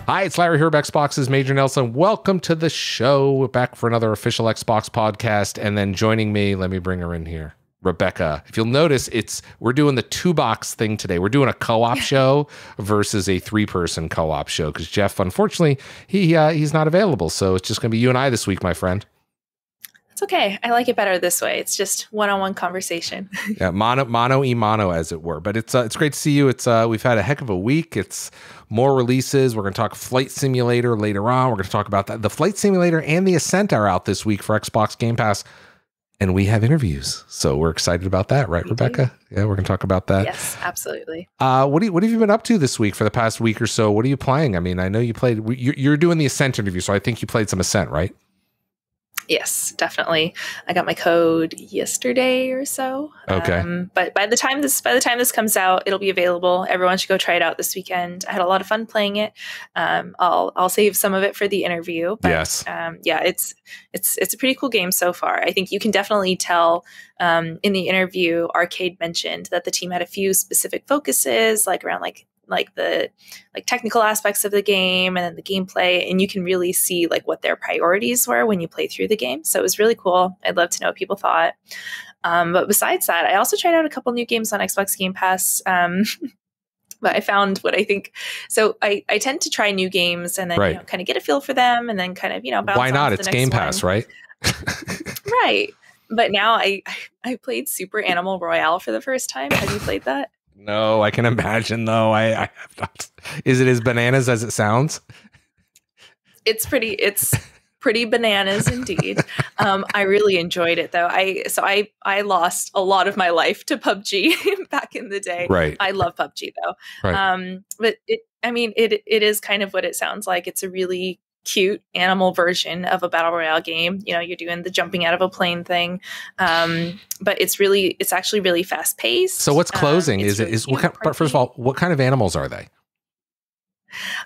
Hi, it's Larry here of Xbox's Major Nelson. Welcome to the show. We're back for another official Xbox podcast. And then joining me, let me bring her in here, Rebecca. If you'll notice, we're doing the 2-box thing today. We're doing a co-op show versus a 3-person co-op show because Jeff, unfortunately, he's not available. So it's just going to be you and I this week, my friend. It's okay. I like it better this way. It's just one-on-one conversation. Yeah, mano y mano, as it were. But it's great to see you. We've had a heck of a week. It's more releases. We're going to talk Flight Simulator later on. We're going to talk about that. The Flight Simulator and the Ascent are out this week for Xbox Game Pass. And we have interviews. So we're excited about that, right, Rebecca? Yeah, we're going to talk about that. Yes, absolutely. What have you been up to this week for the past week or so? What are you playing? I mean, I know you played, you're doing the Ascent interview, so I think you played some Ascent, right? Yes, definitely. I got my code yesterday or so. Okay. But by the time this comes out, it'll be available. Everyone should go try it out this weekend. I had a lot of fun playing it. I'll save some of it for the interview. But, yes. Yeah, it's a pretty cool game so far. I think you can definitely tell in the interview, Arcade mentioned that the team had a few specific focuses, like around the technical aspects of the game and then the gameplay, and you can really see like what their priorities were when you play through the game. So it was really cool. I'd love to know what people thought. But besides that, I also tried out a couple new games on Xbox Game Pass. But I found what I think. So I tend to try new games and then right. Kind of get a feel for them and then kind of bounce why not? on to the It's next Game Pass, one. right? Right. But now I played Super Animal Royale for the first time. Have you played that? No, I can imagine though. I have not. Is it as bananas as it sounds? It's pretty bananas indeed. I really enjoyed it though. I lost a lot of my life to PUBG back in the day. Right. I love PUBG though. Right. But it is kind of what it sounds like. It's a really cute animal version of a battle royale game. You're doing the jumping out of a plane thing, but it's actually really fast paced. So what's closing? But first of all, what kind of animals are they?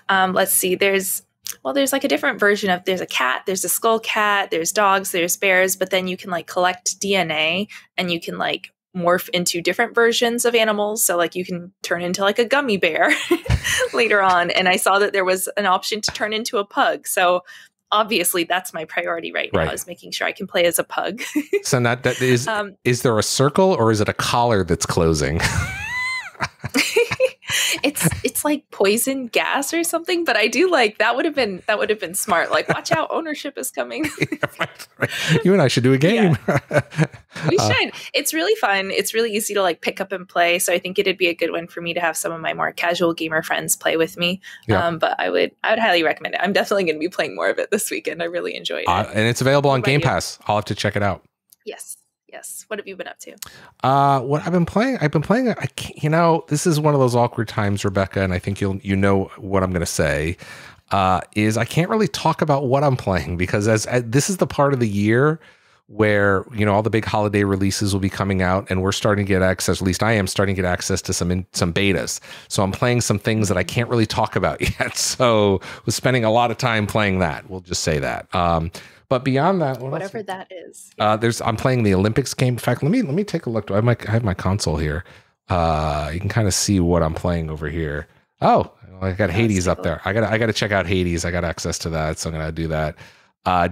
Let's see. There's like a different version of. There's a cat. There's a skull cat. There's dogs. There's bears. But then you can like collect DNA and you can like morph into different versions of animals. So like you can turn into like a gummy bear later on. And I saw that there was an option to turn into a pug. So obviously that's my priority right now is making sure I can play as a pug. So is there a circle or is it a collar that's closing? It's like poison gas or something, but I do like that would have been smart. Like, watch out, ownership is coming. Right. You and I should do a game. Yeah. We should. It's really fun. It's really easy to like pick up and play. So I think it'd be a good one for me to have some of my more casual gamer friends play with me. Yeah. But I would highly recommend it. I'm definitely going to be playing more of it this weekend. I really enjoyed it. And it's available on Game Pass. I'll have to check it out. Yes. What have you been up to? What I've been playing, this is one of those awkward times, Rebecca, and I think you know what I'm going to say, is I can't really talk about what I'm playing because as this is the part of the year where, all the big holiday releases will be coming out and we're starting to get access, at least I am starting to get access to some betas. So I'm playing some things that I can't really talk about yet. So was spending a lot of time playing that. We'll just say that. But beyond that, whatever that is, I'm playing the Olympics game. In fact, let me take a look. I have my console here. You can kind of see what I'm playing over here. Oh, I got Hades up there. I got to check out Hades. I got access to that, so I'm gonna do that.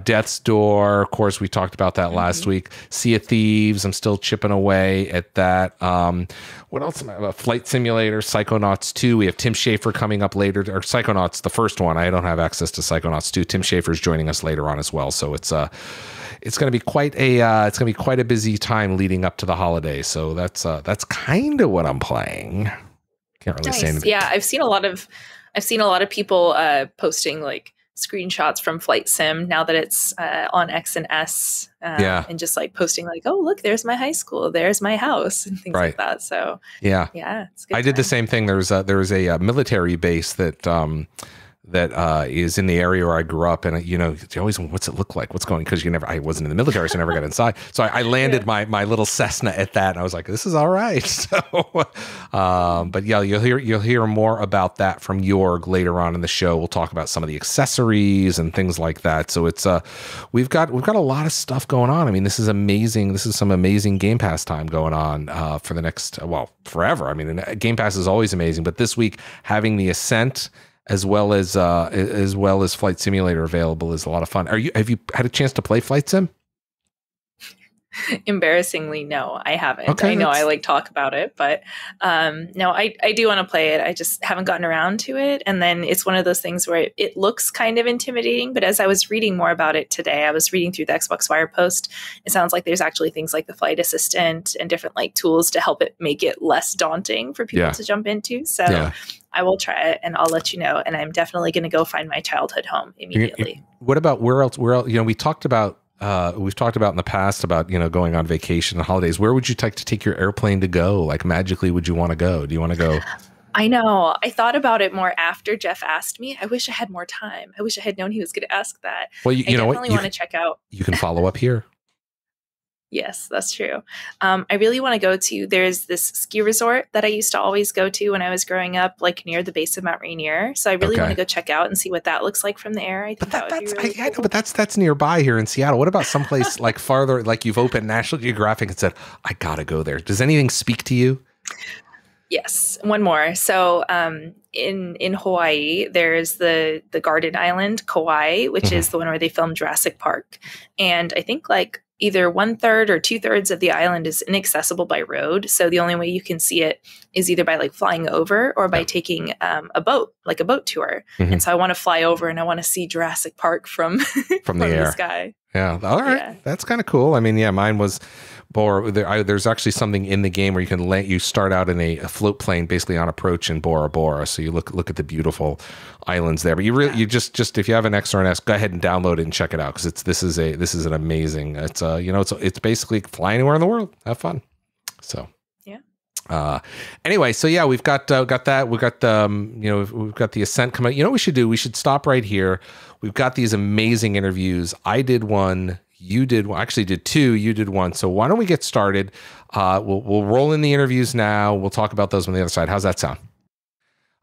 Death's Door, of course, we talked about that last week. Sea of Thieves, I'm still chipping away at that. What else am I about? Flight Simulator, Psychonauts 2. We have Tim Schafer coming up later, or Psychonauts, the first one. I don't have access to Psychonauts 2. Tim Schafer's joining us later on as well. So it's going to be quite a busy time leading up to the holiday. So that's kind of what I'm playing. Can't really say anything. Yeah, I've seen a lot of people posting like screenshots from Flight Sim now that it's on X and S, and just like posting like, oh look, there's my high school, there's my house, and things like that. So yeah, it's good. I did the same thing. There was a military base that that is in the area where I grew up, and you always, what's it look like? What's going? Because I wasn't in the military, so I never got inside. So I landed my little Cessna at that, and I was like, this is all right. So, but yeah, you'll hear more about that from Jorg later on in the show. We'll talk about some of the accessories and things like that. So it's we've got a lot of stuff going on. I mean, this is amazing. This is some amazing Game Pass time going on for the next forever. I mean, Game Pass is always amazing, but this week having the Ascent as well as Flight Simulator available is a lot of fun. Have you had a chance to play Flight Sim? Embarrassingly, no, I haven't. Okay, I know I talk about it, but no, I do want to play it. I just haven't gotten around to it. And then it's one of those things where it looks kind of intimidating, but as I was reading more about it today, I was reading through the Xbox Wire post. It sounds like there's actually things like the flight assistant and different tools to help it make it less daunting for people to jump into. So I will try it and I'll let you know. And I'm definitely going to go find my childhood home immediately. What about where else? We talked about we've talked about in the past about, going on vacation and holidays. Where would you like to take your airplane to go? Like magically, would you want to go? Do you want to go? I know. I thought about it more after Jeff asked me. I wish I had more time. I wish I had known he was going to ask that. Well, you know what? I definitely want to check out. You can follow up here. Yes, that's true. I really want to go to, there's this ski resort that I used to always go to when I was growing up, near the base of Mount Rainier. So I really want to go check out and see what that looks like from the air. I think that would be really cool. I know, but that's nearby here in Seattle. What about someplace farther, you've opened National Geographic and said, I got to go there. Does anything speak to you? Yes. One more. So in Hawaii, there's the Garden Island, Kauai, which is the one where they filmed Jurassic Park. And I think either 1/3 or 2/3 of the island is inaccessible by road. So the only way you can see it is either by flying over or by taking a boat, a boat tour. And so I want to fly over and I want to see Jurassic Park from the sky. Yeah. All right. Yeah. That's kind of cool. I mean, mine was there's actually something in the game where you start out in a float plane basically on approach in Bora Bora. So you look at the beautiful islands there, but you just if you have an X or an S, go ahead and download it and check it out. Cause this is an amazing, it's basically fly anywhere in the world. Have fun. So. Anyway, so we've got that. We've got we've got the Ascent coming. You know what we should do? We should stop right here. We've got these amazing interviews. I did one. You did one. Actually did two. You did one. So why don't we get started? We'll roll in the interviews now. We'll talk about those on the other side. How's that sound?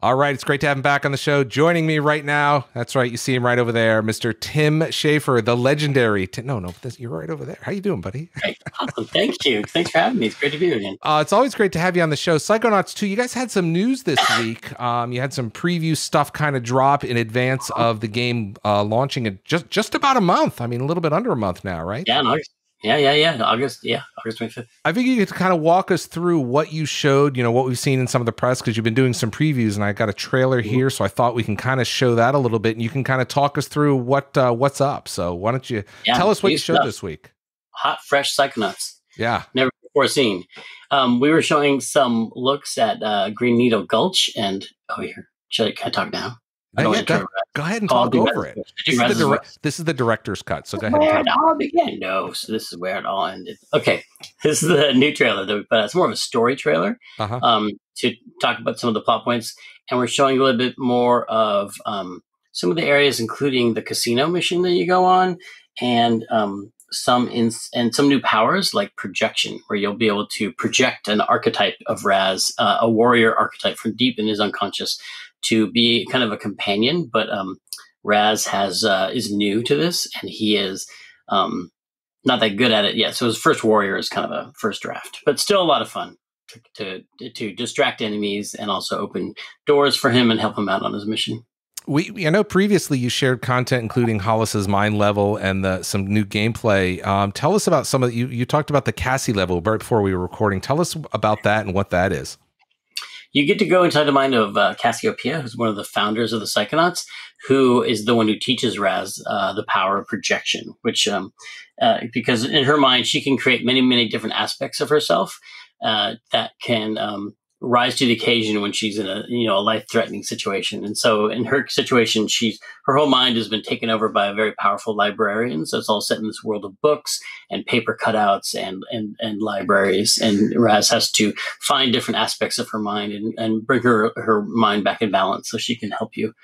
All right, it's great to have him back on the show. Joining me right now, that's right, you see him right over there, Mr. Tim Schafer, the legendary. You're right over there. How you doing, buddy? Great. Awesome. Thank you. Thanks for having me. It's great to be here again. It's always great to have you on the show. Psychonauts 2, you guys had some news this week. You had some preview stuff kind of drop in advance of the game launching in just about a month. I mean, a little bit under a month now, right? Yeah, in August. August 25th. I think you could kind of walk us through what you showed, what we've seen in some of the press, because you've been doing some previews, and I got a trailer here, so I thought we can kind of show that a little bit, and you can kind of talk us through what's up. So why don't you tell us what you showed this week? Hot, fresh Psychonauts. Yeah. Never before seen. We were showing some looks at Green Needle Gulch, and can I talk now? Go ahead and talk over it. This is the director's cut, so go ahead. Where it all began. No, so this is where it all ended. Okay, this is the new trailer that we put out. It's more of a story trailer to talk about some of the plot points, and we're showing a little bit more of some of the areas, including the casino mission that you go on, and some new powers like projection, where you'll be able to project an archetype of Raz, a warrior archetype from deep in his unconscious, to be kind of a companion, but Raz is new to this, and he is not that good at it yet. So his first warrior is kind of a first draft, but still a lot of fun to distract enemies and also open doors for him and help him out on his mission. I know previously you shared content including Hollis's mind level and some new gameplay. Tell us about some of you talked about the Cassie level right before we were recording. Tell us about that and what that is. You get to go inside the mind of Cassiopeia, who's one of the founders of the Psychonauts, who is the one who teaches Raz the power of projection, which because in her mind, she can create many, many different aspects of herself that can rise to the occasion when she's in a life-threatening situation. And so in her situation, her whole mind has been taken over by a very powerful librarian. So it's all set in this world of books and paper cutouts and libraries. And Raz has to find different aspects of her mind and bring her mind back in balance so she can help you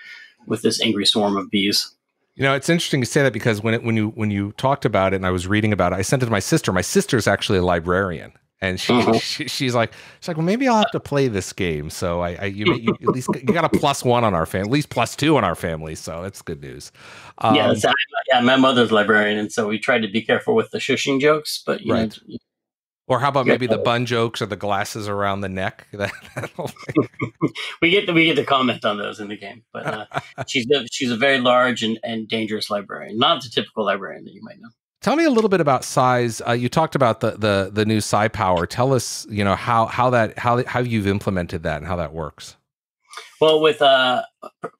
with this angry swarm of bees. It's interesting to say that because when you talked about it and I was reading about it, I sent it to my sister. My sister's actually a librarian, and she's like, well, maybe I'll have to play this game. So you at least you got a +1 on our family, at least +2 on our family. So that's good news. Yeah, my mother's a librarian, and so we tried to be careful with the shushing jokes, but you know. Or how about maybe the bun jokes or the glasses around the neck? we get to comment on those in the game, but she's a very large and dangerous librarian, not the typical librarian that you might know. Tell me a little bit about size. You talked about the new Psi Power. Tell us, how you've implemented that and how that works. Well, with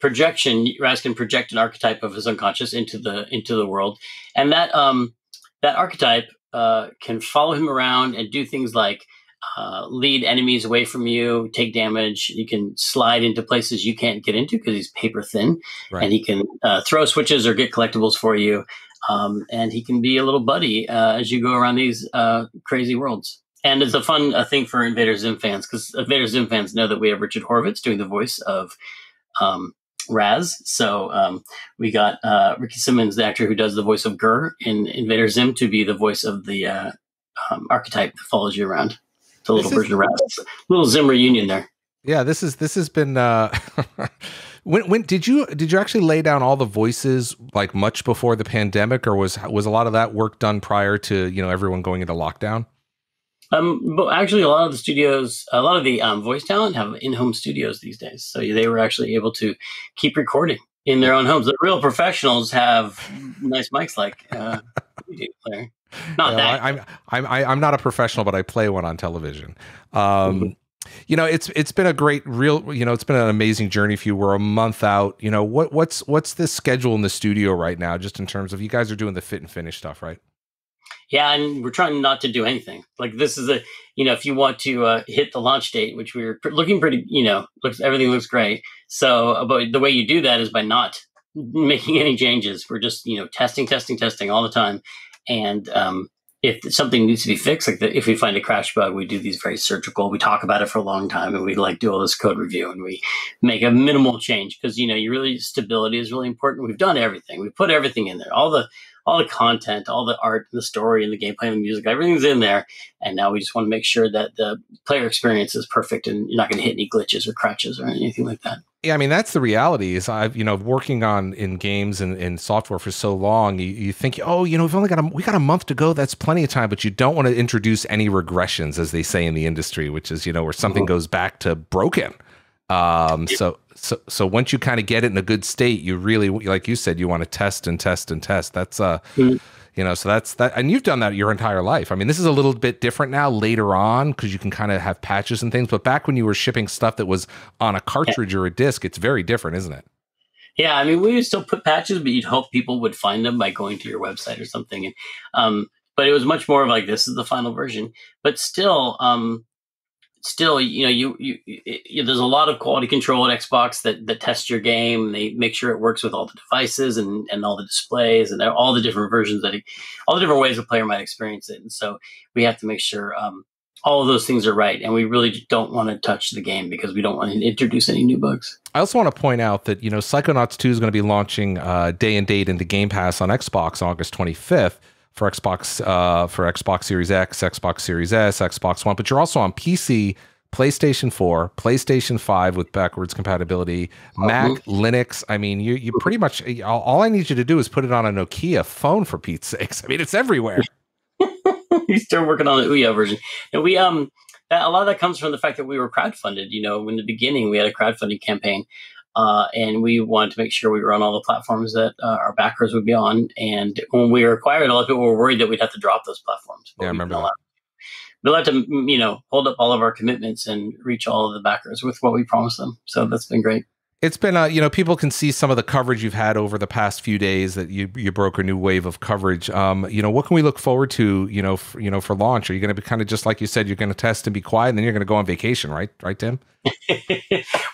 projection, Raz can project an archetype of his unconscious into the world, and that archetype can follow him around and do things like lead enemies away from you, take damage. You can slide into places you can't get into because he's paper thin, and he can throw switches or get collectibles for you. And he can be a little buddy as you go around these crazy worlds. And it's a fun thing for Invader Zim fans, because Invader Zim fans know that we have Richard Horvitz doing the voice of Raz. So we got Ricky Simmons, the actor who does the voice of Gur in Invader Zim, to be the voice of the archetype that follows you around. It's a little version of Raz. Little Zim reunion there. Yeah, this has been. When did you actually lay down all the voices like much before the pandemic, or was a lot of that work done prior to everyone going into lockdown? But actually, a lot of the voice talent have in-home studios these days, so they were actually able to keep recording in their own homes. The real professionals have nice mics like you do, Claire. I'm not a professional, but I play one on television. It's been a great it's been an amazing journey for you. We're a month out. What's the schedule in the studio right now, just in terms of you guys are doing the fit and finish stuff, right? Yeah, and we're trying not to do anything. Like this is if you want to hit the launch date, which we're looking pretty, everything looks great. So, but the way you do that is by not making any changes. We're just, testing all the time. And if something needs to be fixed, like if we find a crash bug, we do these very surgical. We talk about it for a long time, and we do all this code review, and we make a minimal change because stability is really important. We've done everything. We put everything in there. All the content, all the art, and the story, and the gameplay, and the music, everything's in there. And now we just want to make sure that the player experience is perfect, and you're not going to hit any glitches or crutches or anything like that. Yeah, I mean, that's the reality. Is I've working in games and software for so long, you think, we've only got a month to go. That's plenty of time, but you don't want to introduce any regressions, as they say in the industry, which is where something goes back to broken. So once you kind of get it in a good state, you really, like you said, you want to test and test and test. That's so that's that, and you've done that your entire life. I mean, this is a little bit different now later on because you can kind of have patches and things. But back when you were shipping stuff that was on a cartridge or a disc, it's very different, isn't it? Yeah, I mean, we would still put patches, but you'd hope people would find them by going to your website or something. And but it was much more of like, this is the final version. But still, there's a lot of quality control at Xbox that tests your game. They make sure it works with all the devices and all the displays and all the different versions all the different ways a player might experience it. And so we have to make sure all of those things are right. And we really don't want to touch the game because we don't want to introduce any new bugs. I also want to point out that, Psychonauts 2 is going to be launching day and date into Game Pass on Xbox August 25th. For Xbox Series X, Xbox Series S, Xbox One, but you're also on PC, PlayStation 4, PlayStation 5 with backwards compatibility, Mac, Linux. I mean, you pretty much, all I need you to do is put it on a Nokia phone, for Pete's sakes. I mean, it's everywhere. He's still working on the Ouya version. And we a lot of that comes from the fact that we were crowdfunded. In the beginning, we had a crowdfunding campaign. And we wanted to make sure we were on all the platforms that our backers would be on. And when we were acquired, a lot of people were worried that we'd have to drop those platforms. Yeah, I remember that. We'll have to, hold up all of our commitments and reach all of the backers with what we promised them. So that's been great. It's been, people can see some of the coverage you've had over the past few days that you broke a new wave of coverage. What can we look forward to, for launch? Are you going to be kind of just like you said, you're going to test and be quiet and then you're going to go on vacation, right? Right, Tim?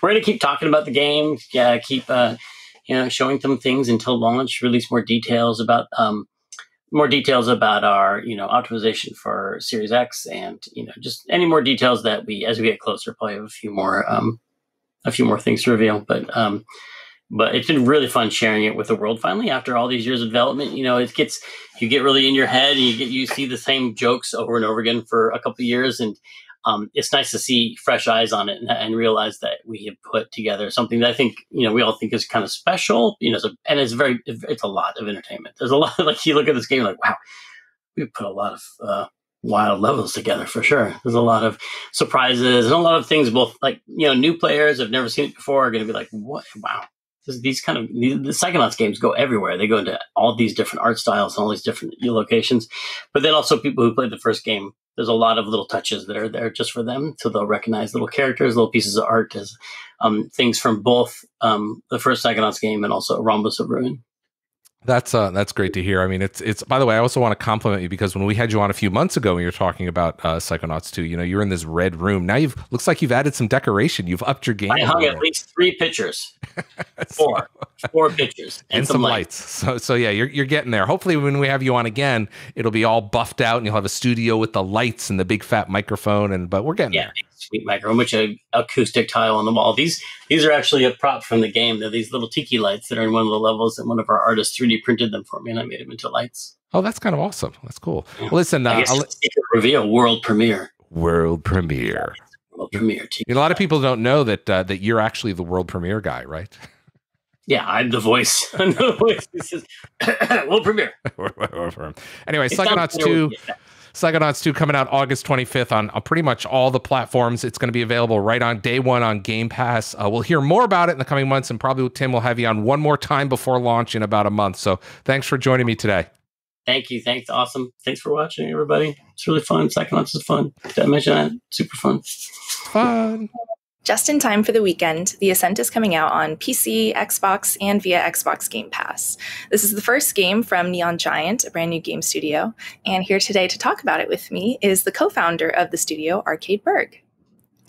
We're going to keep talking about the game. Yeah. Keep, showing them things until launch, release more details about our, optimization for Series X and, just any more details that as we get closer, probably have a few more things to reveal. But But it's been really fun sharing it with the world finally after all these years of development. You know, you get really in your head and you see the same jokes over and over again for a couple of years. And it's nice to see fresh eyes on it and realize that we have put together something that I think, you know, we all think is kind of special, you know, and it's a lot of entertainment. There's a lot of, like, you look at this game like, wow, we put a lot of wild levels together for sure. There's a lot of surprises and a lot of things, both like, you know, new players have never seen it before are going to be like, what? Wow. The Psychonauts games go everywhere. They go into all these different art styles and all these different locations. But then also people who played the first game, there's a lot of little touches that are there just for them. So they'll recognize little characters, little pieces of art as things from both the first Psychonauts game and also Rhombus of Ruin. That's great to hear. I mean, it's. By the way, I also want to compliment you because when we had you on a few months ago, when you were talking about Psychonauts 2, you know, you're in this red room. Now looks like you've added some decoration. You've upped your game. I hung at least 3 pictures, four pictures, and some lights. So yeah, you're getting there. Hopefully, when we have you on again, it'll be all buffed out, and you'll have a studio with the lights and the big fat microphone. But we're getting there. Sweet microphone, which acoustic tile on the wall. These are actually a prop from the game. They're these little tiki lights that are in one of the levels, and one of our artists 3D printed them for me, and I made them into lights. Oh, that's kind of awesome. That's cool. Yeah. Well, listen, reveal world premiere. World premiere. World premiere. A lot of people don't know that you're actually the world premiere guy, right? Yeah, I'm the voice. I'm the voice. This is world premiere. Anyway, Psychonauts 2. Psychonauts 2 coming out August 25th on pretty much all the platforms. It's going to be available right on day one on Game Pass. We'll hear more about it in the coming months, and probably Tim will have you on one more time before launch in about a month. So thanks for joining me today. Thank you. Thanks. Awesome. Thanks for watching, everybody. It's really fun. Psychonauts is fun. Did I mention that? Super fun. Fun. Just in time for the weekend, The Ascent is coming out on PC, Xbox, and via Xbox Game Pass. This is the first game from Neon Giant, a brand new game studio. And here today to talk about it with me is the co-founder of the studio, Arcade Berg.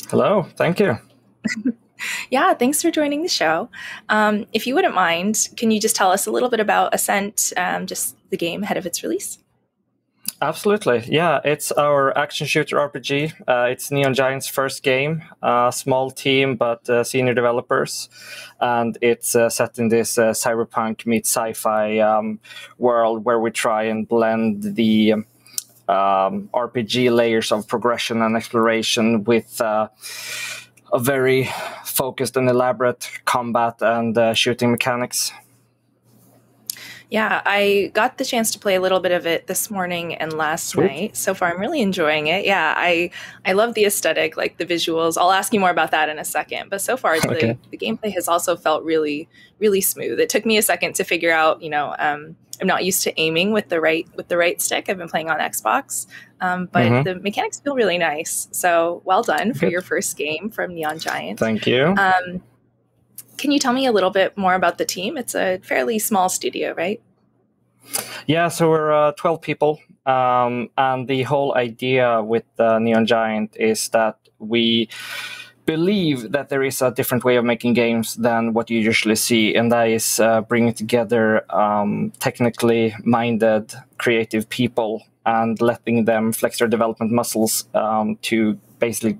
Hello, thank you. Yeah, thanks for joining the show. If you wouldn't mind, can you just tell us a little bit about Ascent, just the game ahead of its release? Absolutely. Yeah, it's our action shooter RPG. It's Neon Giant's first game, small team, but senior developers. And it's set in this cyberpunk meets sci-fi world where we try and blend the RPG layers of progression and exploration with a very focused and elaborate combat and shooting mechanics. Yeah, I got the chance to play a little bit of it this morning and last night. So far, I'm really enjoying it. Yeah, I love the aesthetic, like the visuals. I'll ask you more about that in a second. But so far, the gameplay has also felt really, really smooth. It took me a second to figure out, I'm not used to aiming with the right stick. I've been playing on Xbox, but the mechanics feel really nice. So well done for your first game from Neon Giant. Thank you. Can you tell me a little bit more about the team? It's a fairly small studio, right? Yeah, so we're 12 people. And the whole idea with Neon Giant is that we believe that there is a different way of making games than what you usually see. And that is bringing together technically minded, creative people and letting them flex their development muscles to basically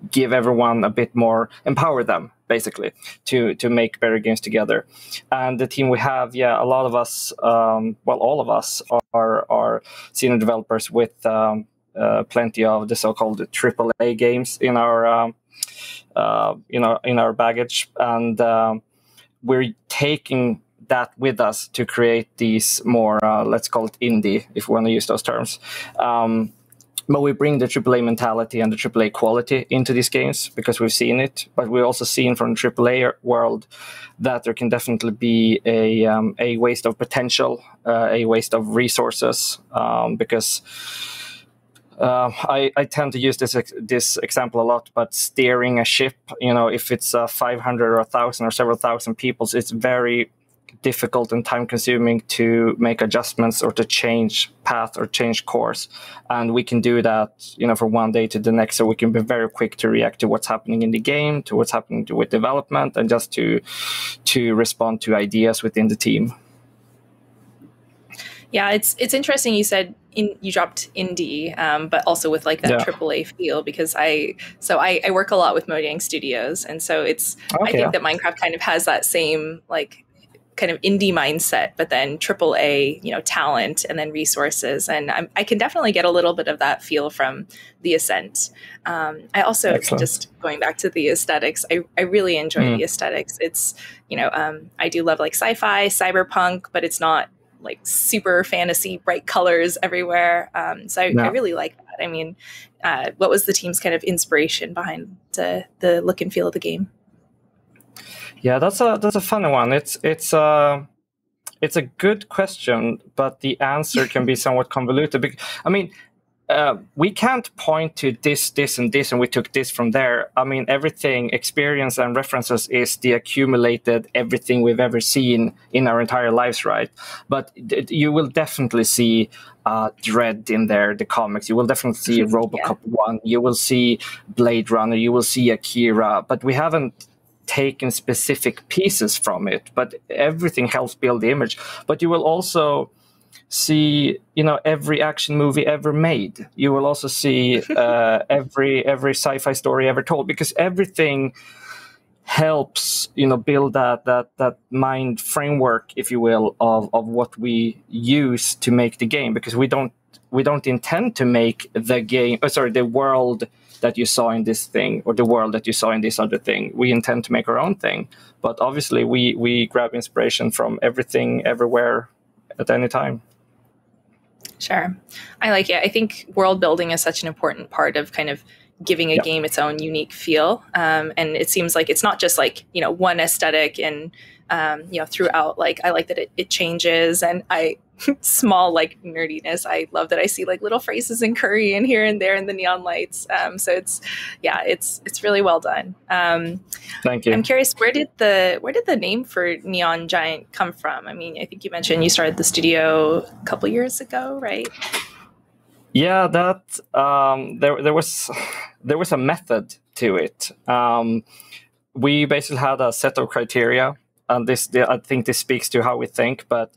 give everyone a bit more, empower them, basically, to make better games together. And the team we have, a lot of us, all of us are senior developers with plenty of the so-called AAA games in our in our baggage, and we're taking that with us to create these more, let's call it indie, if we want to use those terms. But we bring the AAA mentality and the AAA quality into these games because we've seen it. But we've also seen from the AAA world that there can definitely be a waste of potential, a waste of resources. Because I tend to use this example a lot. But steering a ship, if it's 500 or 1,000 or several thousand people, it's very difficult and time-consuming to make adjustments or to change path or change course, and we can do that, from one day to the next. So we can be very quick to react to what's happening in the game, to what's happening with development, and just to respond to ideas within the team. Yeah, it's interesting. You said you dropped indie, but also with like that AAA feel, because I work a lot with Mojang Studios, and so I think that Minecraft kind of has that same like kind of indie mindset, but then AAA, talent and then resources, and I can definitely get a little bit of that feel from the Ascent. I also just going back to the aesthetics, I really enjoy the aesthetics. It's I do love like sci-fi, cyberpunk, but it's not like super fantasy, bright colors everywhere. So I really like that. I mean, what was the team's kind of inspiration behind the look and feel of the game? Yeah, that's a funny one. It's a good question, but the answer can be somewhat convoluted. I mean, we can't point to this, and this, and we took this from there. I mean, everything, experience and references is the accumulated everything we've ever seen in our entire lives, right? But you will definitely see Dread in there, the comics. You will definitely see RoboCop 1. You will see Blade Runner. You will see Akira. But we haven't taken specific pieces from it. But everything helps build the image. But you will also see, every action movie ever made. You will also see every sci-fi story ever told, because everything helps, build that mind framework, if you will, of what we use to make the game. Because we don't intend to make the world that you saw in this thing, or the world that you saw in this other thing. We intend to make our own thing. But obviously, we grab inspiration from everything, everywhere, at any time. Sure. I like it. I think world building is such an important part of kind of giving a game its own unique feel. And it seems like it's not just like, one aesthetic and, throughout. Like, I like that it changes, and small like nerdiness. I love that I see like little phrases in Korean here and there in the neon lights. So it's really well done. Thank you. I'm curious, where did the name for Neon Giant come from? I mean, I think you mentioned you started the studio a couple years ago, right? Yeah, that there was a method to it. We basically had a set of criteria, and I think this speaks to how we think, but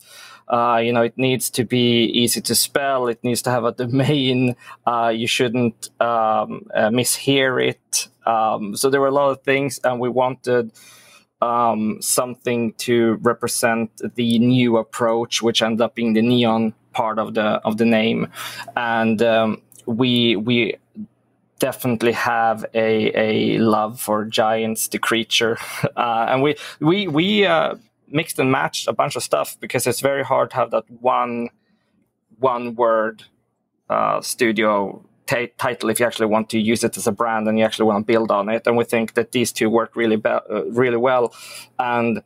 it needs to be easy to spell. It needs to have a domain. You shouldn't mishear it. So there were a lot of things, and we wanted something to represent the new approach, which ended up being the neon part of the name. And we definitely have a love for giants, the creature, and we mixed and matched a bunch of stuff, because it's very hard to have that one word studio title if you actually want to use it as a brand and you actually want to build on it. And we think that these two work really well, and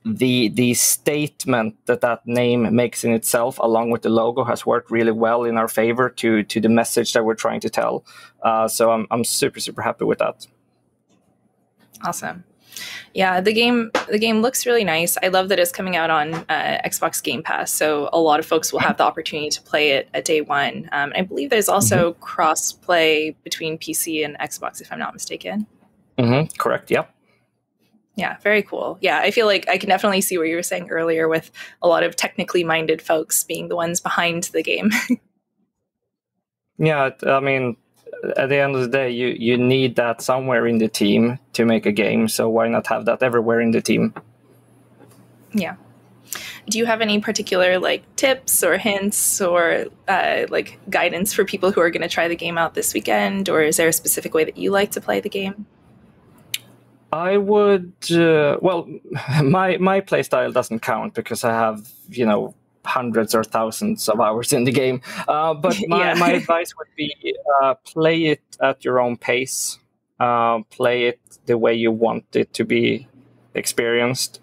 the statement that name makes in itself, along with the logo, has worked really well in our favor to the message that we're trying to tell. So I'm super happy with that. Awesome. Yeah, the game looks really nice. I love that it's coming out on Xbox Game Pass, so a lot of folks will have the opportunity to play it at day one. I believe there's also cross-play between PC and Xbox, if I'm not mistaken. Correct, yep. Yeah, very cool. Yeah, I feel like I can definitely see what you were saying earlier with a lot of technically minded folks being the ones behind the game. Yeah, I mean, at the end of the day, you need that somewhere in the team to make a game. So why not have that everywhere in the team? Yeah. Do you have any particular like tips or hints or like guidance for people who are going to try the game out this weekend? Or is there a specific way that you like to play the game? I would, well, my play style doesn't count because I have, hundreds or thousands of hours in the game. But my advice would be play it at your own pace. Play it the way you want it to be experienced.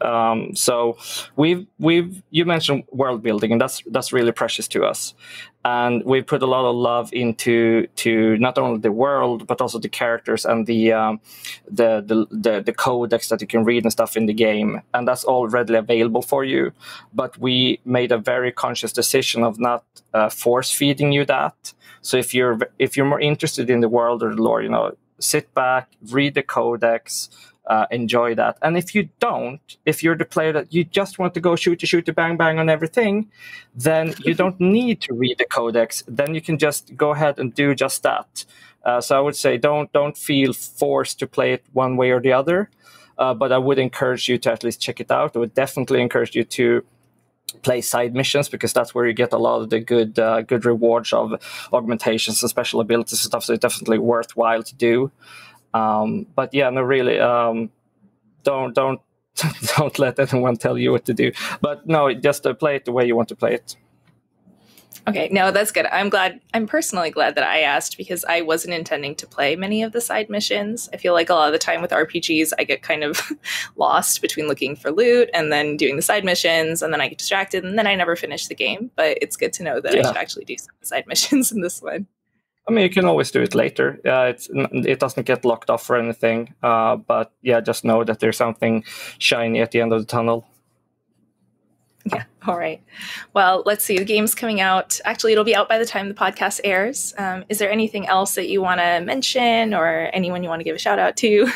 So you mentioned world building, and that's really precious to us. And we put a lot of love into not only the world but also the characters and the codex that you can read and stuff in the game, and that's all readily available for you. But we made a very conscious decision of not force feeding you that. So if you're more interested in the world or the lore, sit back, read the codex, enjoy that. And if you don't, if you're the player that you just want to go shoot, bang, bang on everything, then you don't need to read the codex. Then you can just go ahead and do just that. So I would say don't feel forced to play it one way or the other. But I would encourage you to at least check it out. I would definitely encourage you to play side missions, because that's where you get a lot of the good rewards of augmentations and special abilities and stuff. So it's definitely worthwhile to do. But yeah, no, really, don't don't let anyone tell you what to do. But no, just play it the way you want to play it. Okay, no, that's good. I'm personally glad that I asked, because I wasn't intending to play many of the side missions. I feel like a lot of the time with RPGs, I get kind of lost between looking for loot and then doing the side missions, and then I get distracted, and then I never finish the game. But it's good to know that I should actually do some side missions in this one. I mean, you can always do it later. It doesn't get locked off or anything. But yeah, just know that there's something shiny at the end of the tunnel. Yeah. All right. Well, let's see. The game's coming out. Actually, it'll be out by the time the podcast airs. Is there anything else that you want to mention, or anyone you want to give a shout out to?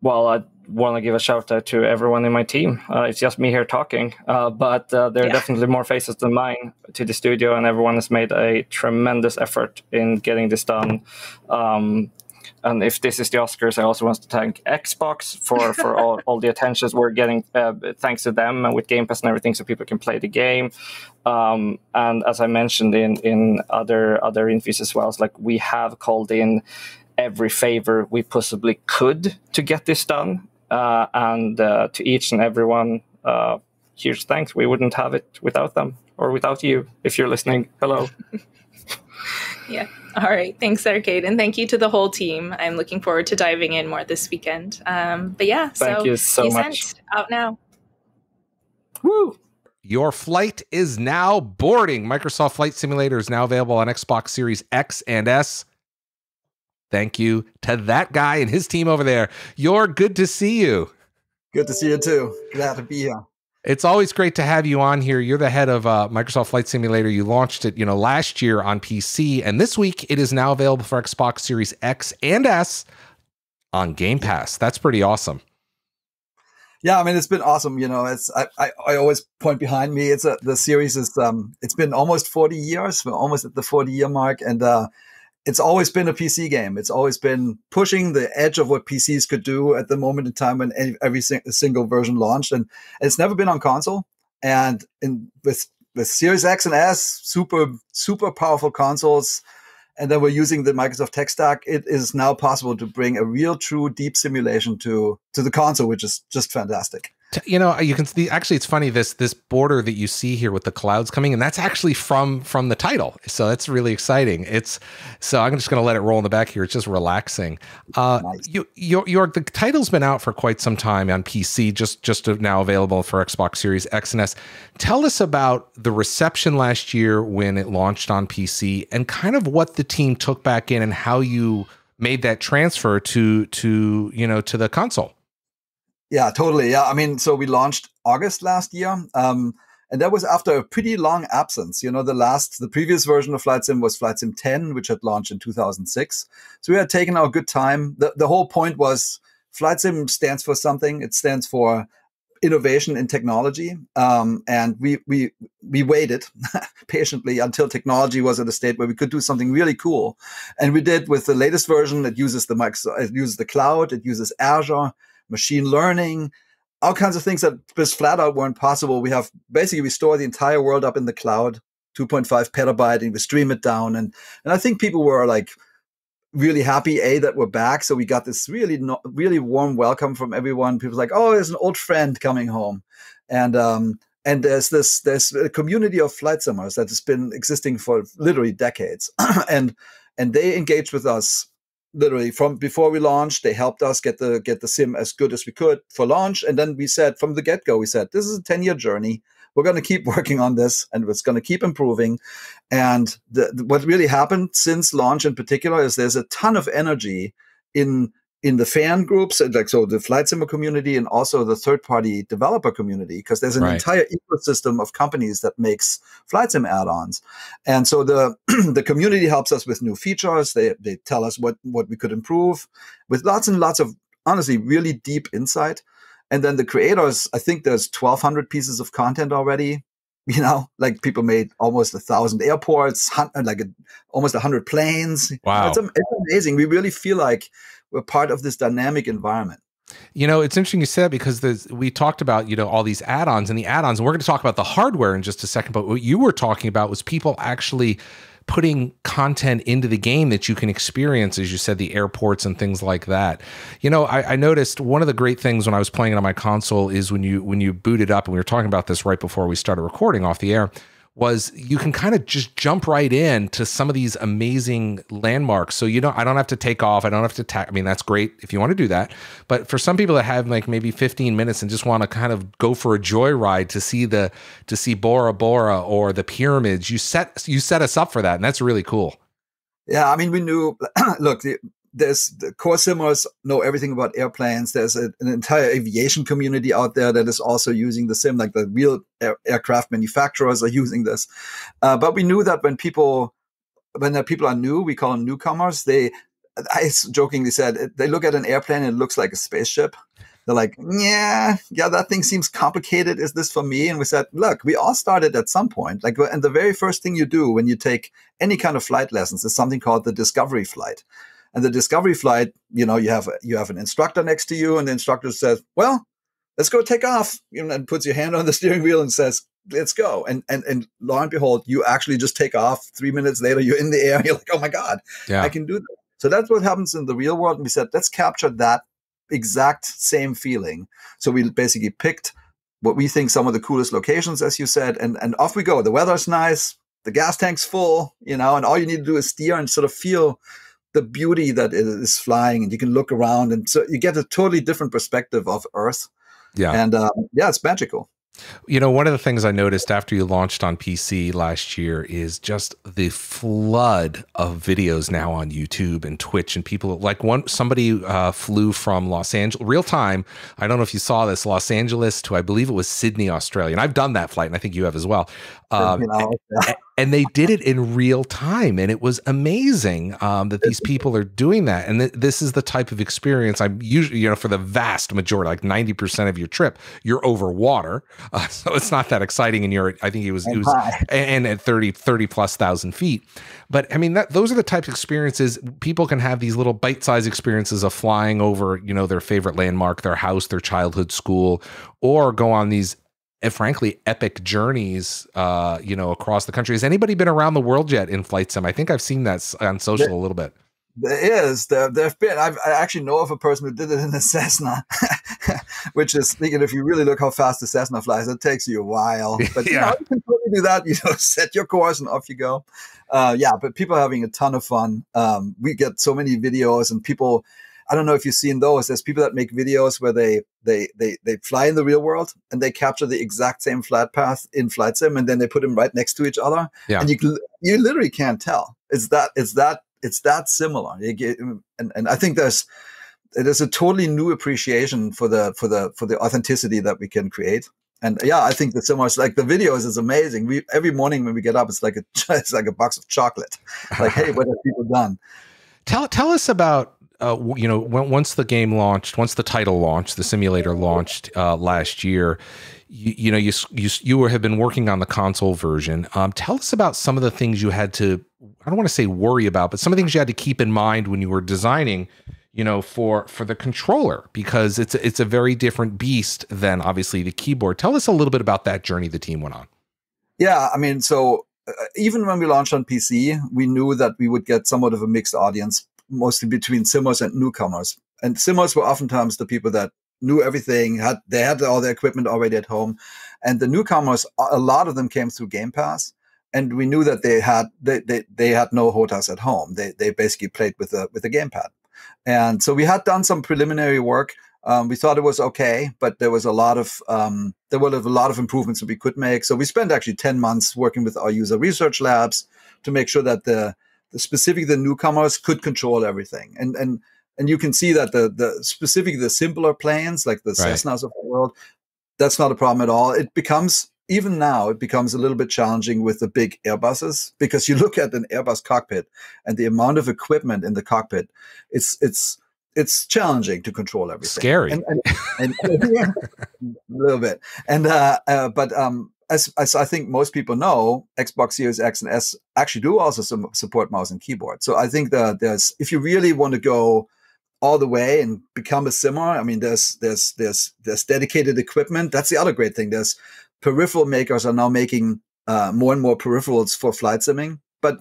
Well, I want to give a shout out to everyone in my team. It's just me here talking, but there are definitely more faces than mine to the studio, and everyone has made a tremendous effort in getting this done. And if this is the Oscars, I also want to thank Xbox for all the attentions we're getting, thanks to them, and with Game Pass and everything, so people can play the game. And as I mentioned in other interviews as well, it's like we have called in every favor we possibly could to get this done. And to each and everyone, huge thanks. We wouldn't have it without them, or without you, if you're listening. Hello. Yeah. All right. Thanks, Arcade. And thank you to the whole team. I'm looking forward to diving in more this weekend. But yeah, thank you so much. Out now. Woo! Your flight is now boarding. Microsoft Flight Simulator is now available on Xbox Series X and S. Thank you to that guy and his team over there. You're good to see you. Good to see you too. Glad to be here. It's always great to have you on here. You're the head of Microsoft Flight Simulator. You launched it, last year on PC, and this week it is now available for Xbox Series X and S on Game Pass. That's pretty awesome. Yeah, I mean, it's been awesome. It's I always point behind me. The series is it's been almost 40 years. We're almost at the 40-year mark, and it's always been a PC game. It's always been pushing the edge of what PCs could do at the moment in time when every single version launched. And it's never been on console. And with Series X and S, super powerful consoles, and then we're using the Microsoft tech stack, it is now possible to bring a real, true, deep simulation to the console, which is just fantastic. You can see, actually, it's funny, this border that you see here with the clouds coming, and that's actually from the title. So that's really exciting. So I'm just going to let it roll in the back here. It's just relaxing. Nice. The title's been out for quite some time on PC, just now available for Xbox Series X and S. Tell us about the reception last year when it launched on PC, and kind of what the team took back in and how you made that transfer to the console. Yeah, totally. Yeah, I mean, so we launched August last year, and that was after a pretty long absence. The previous version of Flight Sim was Flight Sim 10, which had launched in 2006. So we had taken our good time. The whole point was Flight Sim stands for something. It stands for innovation in technology, and we waited patiently until technology was at a state where we could do something really cool, and we did with the latest version. It uses the cloud, it uses Azure, machine learning, all kinds of things that just flat out weren't possible. We store the entire world up in the cloud, 2.5 petabyte, and we stream it down. And I think people were like really happy, that we're back. So we got this really warm welcome from everyone. People like, oh, there's an old friend coming home. And there's a community of flight simmers that has been existing for literally decades. and they engaged with us literally from before we launched. They helped us get the sim as good as we could for launch. And then we said from the get-go, this is a 10-year journey. We're going to keep working on this, and it's going to keep improving. And what really happened since launch in particular is there's a ton of energy in in the fan groups, like so the flight simmer community and also the third-party developer community, because there's an entire ecosystem of companies that makes flight sim add-ons. And so the the community helps us with new features. They tell us what we could improve with lots and lots of, honestly, really deep insight. And then the creators, I think there's 1,200 pieces of content already. You know, like people made almost 1,000 airports, like almost 100 planes. Wow. It's amazing. We really feel like we're part of this dynamic environment. You know, it's interesting you said, because we talked about, you know, all these add-ons, and we're going to talk about the hardware in just a second, but what you were talking about was people actually putting content into the game that you can experience, as you said, the airports and things like that. You know, I noticed one of the great things when I was playing it on my console is when you boot it up, and we were talking about this right before we started recording off the air, was you can kind of just jump right in to some of these amazing landmarks. So I don't have to take off. I don't have to I mean, that's great if you want to do that. But for some people that have like maybe 15 minutes and just want to kind of go for a joyride to see Bora Bora or the pyramids, you set us up for that. And that's really cool. Yeah. I mean, we knew, look, there's the core simmers know everything about airplanes. There's an entire aviation community out there that is also using the sim, like the real aircraft manufacturers are using this. But we knew that when the people are new, we call them newcomers. I jokingly said, they look at an airplane and it looks like a spaceship. They're like, yeah, that thing seems complicated. Is this for me? And we said, look, we all started at some point. Like, and the very first thing you do when you take any kind of flight lessons is something called the discovery flight. And the discovery flight, you know, you have an instructor next to you, and the instructor says, well, let's go take off, you know, and puts your hand on the steering wheel and says, let's go. And lo and behold, you actually just take off. 3 minutes later, you're in the air and you're like, oh my God, I can do that. So that's what happens in the real world. And we said, let's capture that exact same feeling. So we basically picked what we think some of the coolest locations, as you said, and off we go. The weather's nice, the gas tank's full, you know, and all you need to do is steer and sort of feel the beauty that it is flying, and you can look around, and so you get a totally different perspective of Earth. Yeah. And it's magical. You know, one of the things I noticed after you launched on PC last year is just the flood of videos now on YouTube and Twitch, and people like somebody flew from Los Angeles real time. I don't know if you saw this, Los Angeles to, I believe it was Sydney, Australia. And I've done that flight, and I think you have as well. And they did it in real time, and it was amazing that these people are doing that. And this is the type of experience I'm usually, you know, for the vast majority, like 90% of your trip, you're over water, so it's not that exciting. And I think it was and at 30 plus thousand feet. But I mean, those are the types of experiences people can have, these little bite-sized experiences of flying over, you know, their favorite landmark, their house, their childhood school, or go on these, frankly, epic journeys, you know, across the country. Has anybody been around the world yet in flight sim? I think I've seen that on social a little bit. There've been. I actually know of a person who did it in a Cessna, which is, if you really look how fast the Cessna flies, it takes you a while. But you know, you can totally do that. You know, set your course and off you go. But people are having a ton of fun. We get so many videos, and people. I don't know if you've seen those. There's people that make videos where they fly in the real world and they capture the exact same flight path in flight sim, and then they put them right next to each other. Yeah. And you literally can't tell. It's that similar. And I think there's a totally new appreciation for the authenticity that we can create. And yeah, I think the simmers, like the videos, is amazing. Every morning when we get up, it's like a box of chocolate. Like, hey, what have people done? Tell us about. You know, once the game launched, once the title launched, the simulator launched last year, you have been working on the console version. Tell us about some of the things you had to, I don't want to say worry about, but some of the things you had to keep in mind when you were designing, you know, for the controller, because it's a very different beast than obviously the keyboard. Tell us a little bit about that journey the team went on. Yeah, I mean, so even when we launched on PC, we knew that we would get somewhat of a mixed audience, mostly between simmers and newcomers. And simmers were oftentimes the people that knew everything, they had all their equipment already at home. And the newcomers, a lot of them came through Game Pass. And we knew that they had no HOTAS at home. They basically played with a gamepad. And so we had done some preliminary work. We thought it was okay, but there was a lot of improvements that we could make. So we spent actually 10 months working with our user research labs to make sure that the newcomers could control everything. And And you can see that specifically the simpler planes, like the Cessnas of the world, that's not a problem at all. It becomes, even now, it becomes a little bit challenging with the big Airbuses, because you look at an Airbus cockpit and the amount of equipment in the cockpit, it's challenging to control everything. Scary. And yeah, a little bit. And but as I think most people know, Xbox Series X and S actually do also support mouse and keyboard. So I think that if you really want to go all the way and become a simmer, I mean, there's dedicated equipment. That's the other great thing. There's peripheral makers are now making more and more peripherals for flight simming. But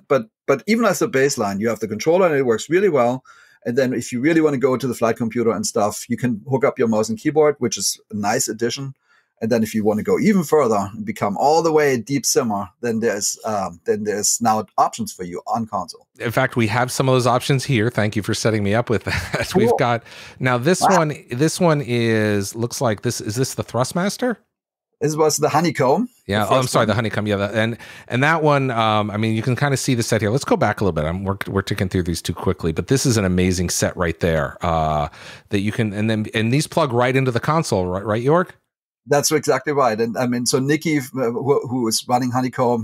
even as a baseline, you have the controller and it works really well. And then if you really want to go to the flight computer and stuff, you can hook up your mouse and keyboard, which is a nice addition. And then if you want to go even further and become all the way deep simmer, then there's now options for you on console. In fact, we have some of those options here. Thank you for setting me up with that. Cool. We've got now this one. This one looks like this. Is this the Thrustmaster? This was the Honeycomb. Yeah. Oh, I'm sorry, the Honeycomb. Yeah, and that one. I mean, you can kind of see the set here. Let's go back a little bit. We're ticking through these too quickly, but this is an amazing set right there. That you can, and these plug right into the console, right, York? That's exactly right. And I mean, so Nikki, who is running Honeycomb,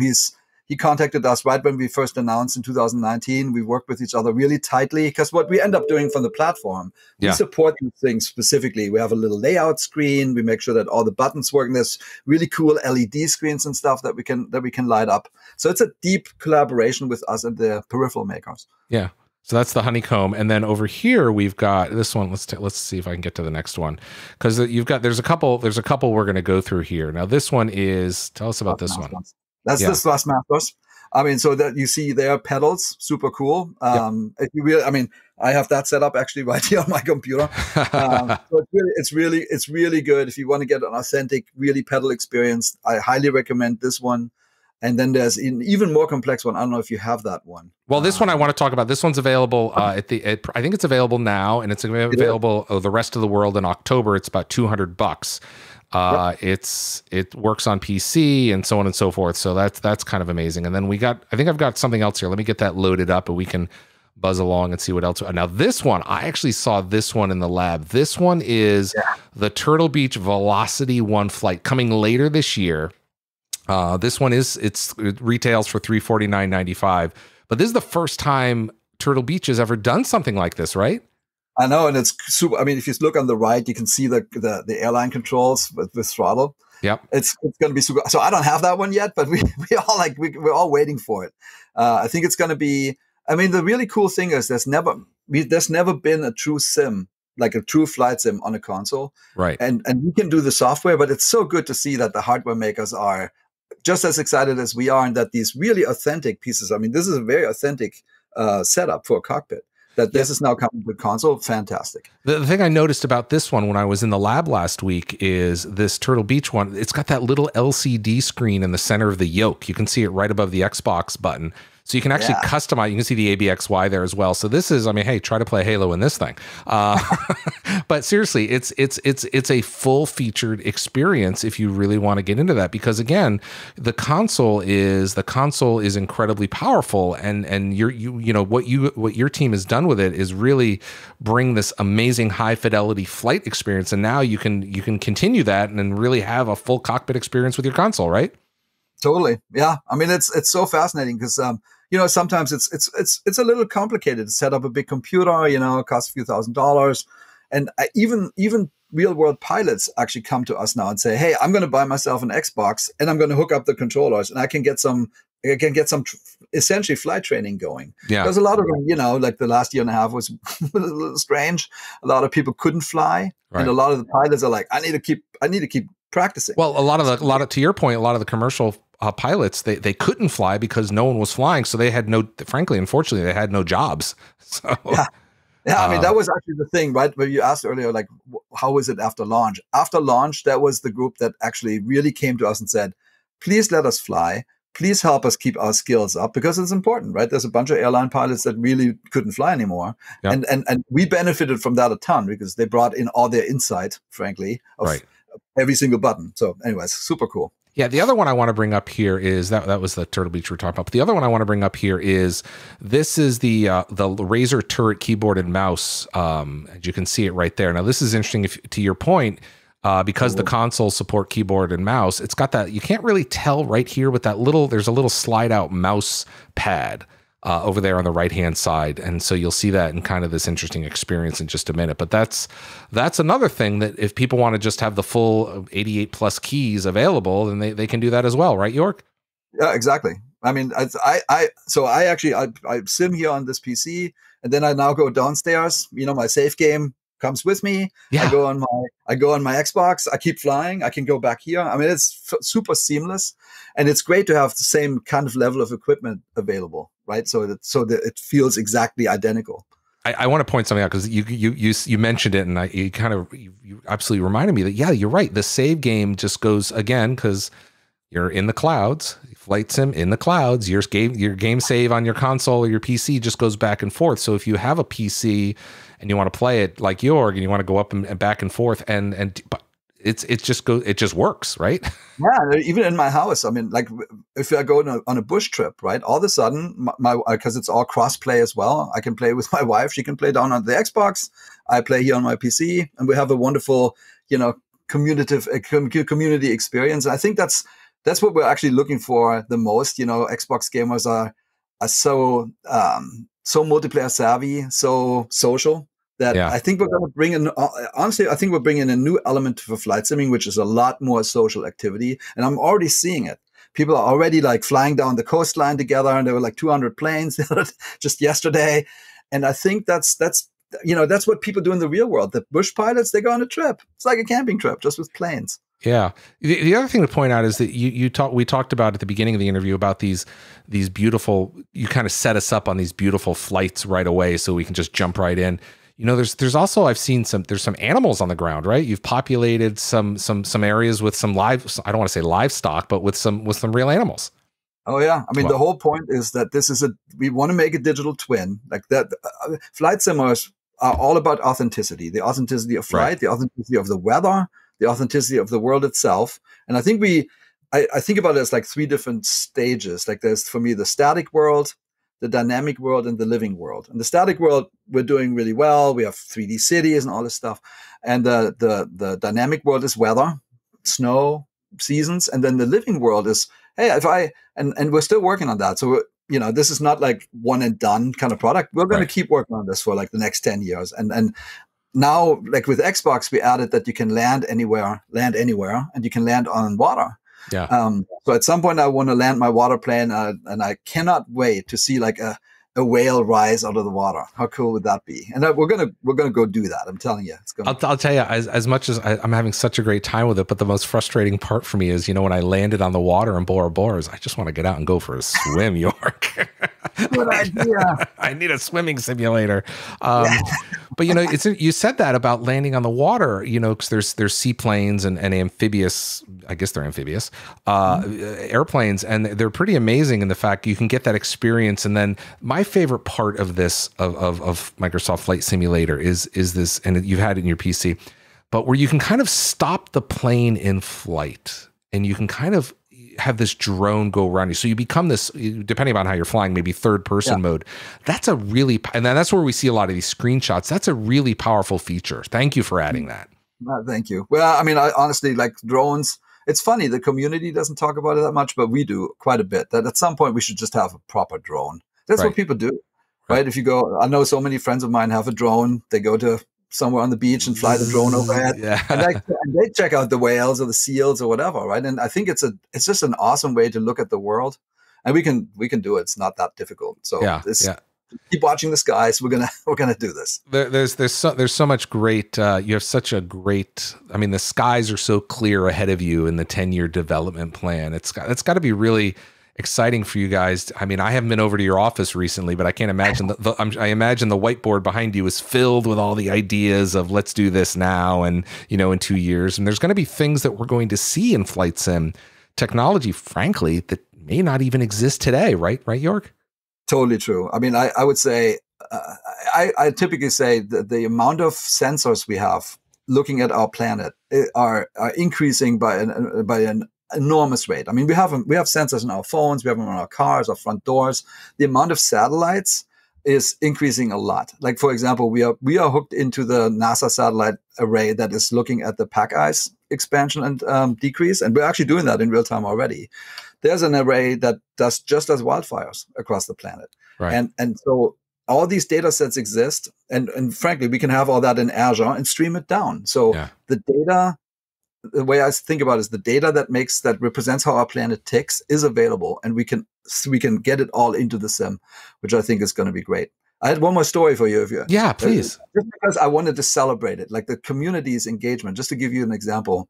he contacted us right when we first announced in 2019. We worked with each other really tightly, because what we end up doing from the platform, we support these things specifically. We have a little layout screen. We make sure that all the buttons work. And there's really cool LED screens and stuff that we can light up. So it's a deep collaboration with us and the peripheral makers. Yeah. So that's the Honeycomb, and then over here we've got this one. Let's see if I can get to the next one, because there's a couple we're going to go through here. Now this one is, tell us about this one. That's the Thrustmasters. I mean, so that you see their pedals, super cool. If you really, I mean, I have that set up actually right here on my computer. So it's really good if you want to get an authentic, really pedal experience. I highly recommend this one. And then there's an even more complex one. I don't know if you have that one. Well, this one I want to talk about. This one's available I think it's available now, and it's available the rest of the world in October. It's about $200. It works on PC and so on and so forth. So that's kind of amazing. And then I think I've got something else here. Let me get that loaded up, and we can buzz along and see what else. Now this one, I actually saw this one in the lab. This one is the Turtle Beach Velocity 1 flight, coming later this year. This one it retails for $349.95, but this is the first time Turtle Beach has ever done something like this, right? I know, and it's super. I mean, if you look on the right, you can see the airline controls with throttle. Yep, it's going to be super. So I don't have that one yet, but we're all waiting for it. I think it's going to be. I mean, the really cool thing is there's never been a true sim, like a true flight sim on a console, right? And we can do the software, but it's so good to see that the hardware makers are just as excited as we are, and that these really authentic pieces. I mean, this is a very authentic setup for a cockpit. That this is now coming with console, fantastic. The thing I noticed about this one when I was in the lab last week is this Turtle Beach one. It's got that little LCD screen in the center of the yoke. You can see it right above the Xbox button. So you can actually customize. You can see the ABXY there as well. So this is, I mean, hey, try to play Halo in this thing. But seriously, it's a full featured experience if you really want to get into that, because again, the console is incredibly powerful, and you know what your team has done with it is really bring this amazing high fidelity flight experience, and now you can continue that and then really have a full cockpit experience with your console, right? Totally, yeah. I mean, it's so fascinating because you know, sometimes it's a little complicated to set up a big computer. You know, it costs a few $1,000s, and even real world pilots actually come to us now and say, "Hey, I'm going to buy myself an Xbox and I'm going to hook up the controllers, and I can get some essentially flight training going." Yeah, there's a lot of them. You know, like the last year and a half was a little strange. A lot of people couldn't fly, and a lot of the pilots are like, "I need to keep practicing." Well, a lot of to your point, a lot of the commercial pilots, they couldn't fly because no one was flying, so they had unfortunately they had no jobs. So yeah, I mean, that was actually the thing, right? Where you asked earlier, like, how was it after launch? After launch, that was the group that actually really came to us and said, "Please let us fly. Please help us keep our skills up, because it's important, right?" There's a bunch of airline pilots that really couldn't fly anymore, and we benefited from that a ton because they brought in all their insight, frankly, of every single button. So, anyways, super cool. Yeah, the other one I want to bring up here is that was the Turtle Beach we're talking about. But the other one I want to bring up here is this is the Razer Turret keyboard and mouse. As you can see it right there. Now this is interesting. To your point, because the consoles support keyboard and mouse, it's got that. You can't really tell right here with that little. There's a little slide out mouse pad over there on the right-hand side. And so you'll see that in kind of this interesting experience in just a minute. But that's another thing that if people want to just have the full 88 plus keys available, then they can do that as well, right, York? Yeah, exactly. I mean, I sim here on this PC, and then I now go downstairs. My save game comes with me. Yeah. I go on my Xbox. I keep flying. I can go back here. I mean, it's super seamless, and it's great to have the same kind of level of equipment available, right? So that it feels exactly identical. I want to point something out because you mentioned it, and you absolutely reminded me that you're right. The save game just goes again because you're in the clouds. Flight Sim in the clouds. Your game save on your console or your PC just goes back and forth. So if you have a PC and you want to play it like Jorg and you want to go up and back and forth and it just works, right? Yeah, even in my house. I mean, like if I go on a bush trip, right? All of a sudden, because it's all cross-play as well, I can play with my wife. She can play down on the Xbox. I play here on my PC, and we have a wonderful, community experience. And I think that's what we're actually looking for the most. Xbox gamers are so multiplayer savvy, so social. That I think we're going to bring in, honestly, I think we're bringing a new element for flight simming, which is a lot more social activity. And I'm already seeing it. People are already like flying down the coastline together, and there were like 200 planes just yesterday. And I think that's what people do in the real world. The bush pilots, they go on a trip. It's like a camping trip, just with planes. Yeah. The other thing to point out is that we talked about at the beginning of the interview about these beautiful, you kind of set us up on these beautiful flights right away so we can just jump right in. There's also, I've seen there's some animals on the ground, right? You've populated some areas with some I don't want to say livestock, but with some real animals. Oh yeah. I mean, the whole point is that we want to make a digital twin like that. Flight simmers are all about authenticity, the authenticity of flight, the authenticity of the weather, the authenticity of the world itself. And I think I think about it as like three different stages. Like there's, for me, the static world, the dynamic world, and the living world. And the static world, we're doing really well. We have 3D cities and all this stuff. And the dynamic world is weather, snow, seasons. And then the living world is, hey, and we're still working on that. So, this is not like one and done kind of product. We're going to keep working on this for like the next 10 years. And now, like with Xbox, we added that you can land anywhere, and you can land on water. Yeah. So at some point, I want to land my water plane, and I cannot wait to see like a whale rise out of the water. How cool would that be? And we're gonna go do that. I'm telling you, I'll tell you, as much as I'm having such a great time with it, but the most frustrating part for me is, when I landed on the water in Bora Bora, I just want to get out and go for a swim, York. Good idea. I need a swimming simulator. But you said that about landing on the water, because there's seaplanes and amphibious, I guess they're amphibious, airplanes, and they're pretty amazing in the fact you can get that experience. And then my favorite part of this of Microsoft Flight Simulator is this, and you've had it in your PC, but where you can kind of stop the plane in flight, and you can kind of have this drone go around you. So you become this, depending on how you're flying, maybe third person mode. That's and then that's where we see a lot of these screenshots. That's a really powerful feature. Thank you for adding that. Thank you. Well, I mean, I honestly like drones. It's funny. The community doesn't talk about it that much, but we do quite a bit. That at some point we should just have a proper drone. That's what people do, right? If you go, I know so many friends of mine have a drone. They go to somewhere on the beach and fly the drone overhead, and they check out the whales or the seals or whatever, right? And I think it's just an awesome way to look at the world, and we can do it. It's not that difficult. So keep watching the skies. We're gonna do this. There's so much great. You have such a great. I mean, the skies are so clear ahead of you in the 10-year development plan. It's got to be really exciting for you guys. I mean, I haven't been over to your office recently, but I can't imagine I imagine the whiteboard behind you is filled with all the ideas of let's do this now and in 2 years. And there's going to be things that we're going to see in flight sim technology, frankly, that may not even exist today, right, Jorg? Totally true. I mean, I would say I typically say that the amount of sensors we have looking at our planet are increasing by an enormous rate. I mean, we have sensors in our phones, we have them on our cars, our front doors. The amount of satellites is increasing a lot. Like, for example, we are hooked into the NASA satellite array that is looking at the pack ice expansion and decrease, and we're actually doing that in real time already. There's an array that does just as wildfires across the planet, right. and so all these data sets exist, and frankly, we can have all that in Azure and stream it down. So the data, the way I think about it is the data that represents how our planet ticks is available, and we can get it all into the sim, which I think is going to be great. I had one more story for you. Yeah, please. Just because I wanted to celebrate it, like the community's engagement. Just to give you an example,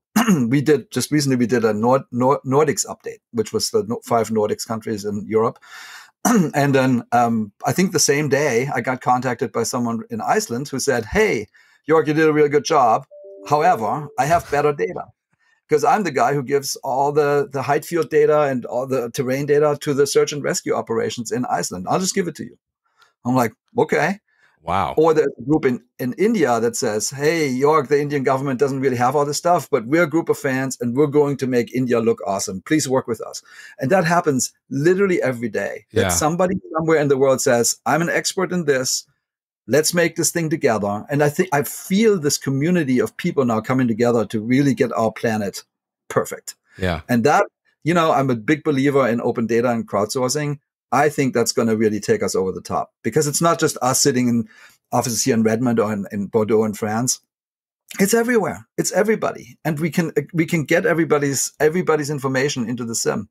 we did a Nordics update, which was the 5 Nordics countries in Europe. And then I think the same day I got contacted by someone in Iceland who said, "Hey, Jörg, you did a really good job. However, I have better data because I'm the guy who gives all the height field data and all the terrain data to the search and rescue operations in Iceland. I'll just give it to you." I'm like, okay. Wow. Or there's a group in India that says, "Hey, Jörg, the Indian government doesn't really have all this stuff, but we're a group of fans and we're going to make India look awesome. Please work with us." And that happens literally every day. Yeah. That somebody somewhere in the world says, "I'm an expert in this. Let's make this thing together." And I feel this community of people now coming together to really get our planet perfect. Yeah. And that, I'm a big believer in open data and crowdsourcing. I think that's going to really take us over the top, because it's not just us sitting in offices here in Redmond or in Bordeaux in France. It's everywhere. It's everybody. And we can get everybody's information into the sim.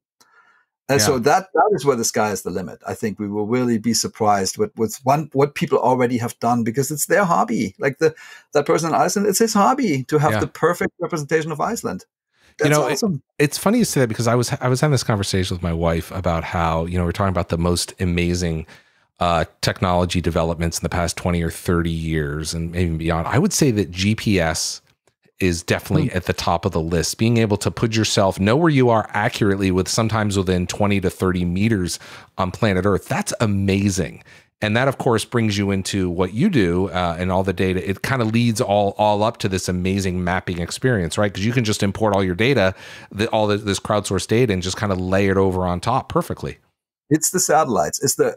And so that is where the sky is the limit. I think we will really be surprised with what people already have done, because it's their hobby. Like that person in Iceland, it's his hobby to have the perfect representation of Iceland. That's awesome. It's funny you say that, because I was having this conversation with my wife about how, we're talking about the most amazing technology developments in the past 20 or 30 years and maybe beyond. I would say that GPS is definitely at the top of the list. Being able to put yourself, know where you are accurately sometimes within 20 to 30 meters on planet Earth. That's amazing. And that, of course, brings you into what you do and all the data. It kind of leads all up to this amazing mapping experience, right? Because you can just import all your data, all this crowdsourced data, and just kind of lay it over on top perfectly. It's the satellites. It's the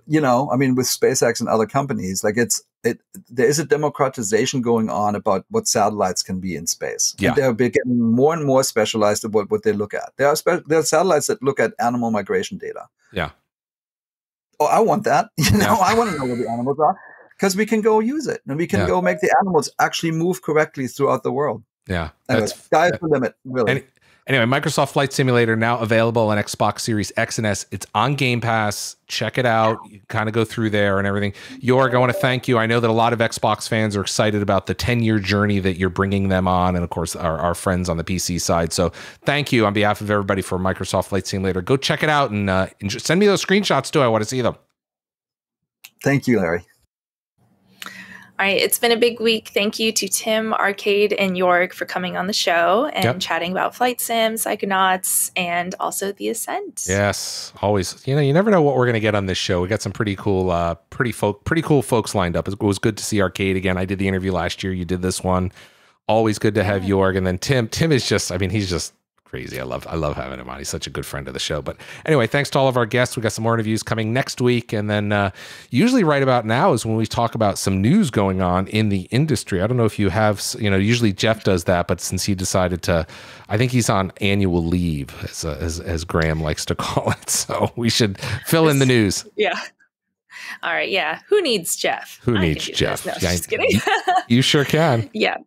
with SpaceX and other companies, like there is a democratization going on about what satellites can be in space. Yeah. And they're getting more and more specialized about what they look at. There are satellites that look at animal migration data. Yeah. Oh, I want that. I want to know where the animals are, because we can go use it and we can go make the animals actually move correctly throughout the world. Yeah. Anyway, sky's the limit, really. Anyway, Microsoft Flight Simulator now available on Xbox Series X and S. It's on Game Pass. Check it out. You kind of go through there and everything. Jörg, I want to thank you. I know that a lot of Xbox fans are excited about the 10-year journey that you're bringing them on, and of course, our friends on the PC side. So thank you on behalf of everybody for Microsoft Flight Simulator. Go check it out and send me those screenshots too. I want to see them. Thank you, Larry. All right, it's been a big week. Thank you to Tim, Arcade, and Jörg for coming on the show and chatting about flight sims, Psychonauts, and also the Ascent. Yes, always. You never know what we're going to get on this show. We got some pretty cool folks lined up. It was good to see Arcade again. I did the interview last year. You did this one. Always good to have Jörg. And then Tim is just, he's just crazy. I love having him on. He's such a good friend of the show. But anyway, thanks to all of our guests. We got some more interviews coming next week. And then usually right about now is when we talk about some news going on in the industry. I don't know if you have, usually Jeff does that, but since he decided to, I think he's on annual leave, as Graham likes to call it. So we should fill in the news. Yeah. All right. Yeah. Who needs Jeff? Who needs Jeff? No, just kidding. You sure can. Yeah.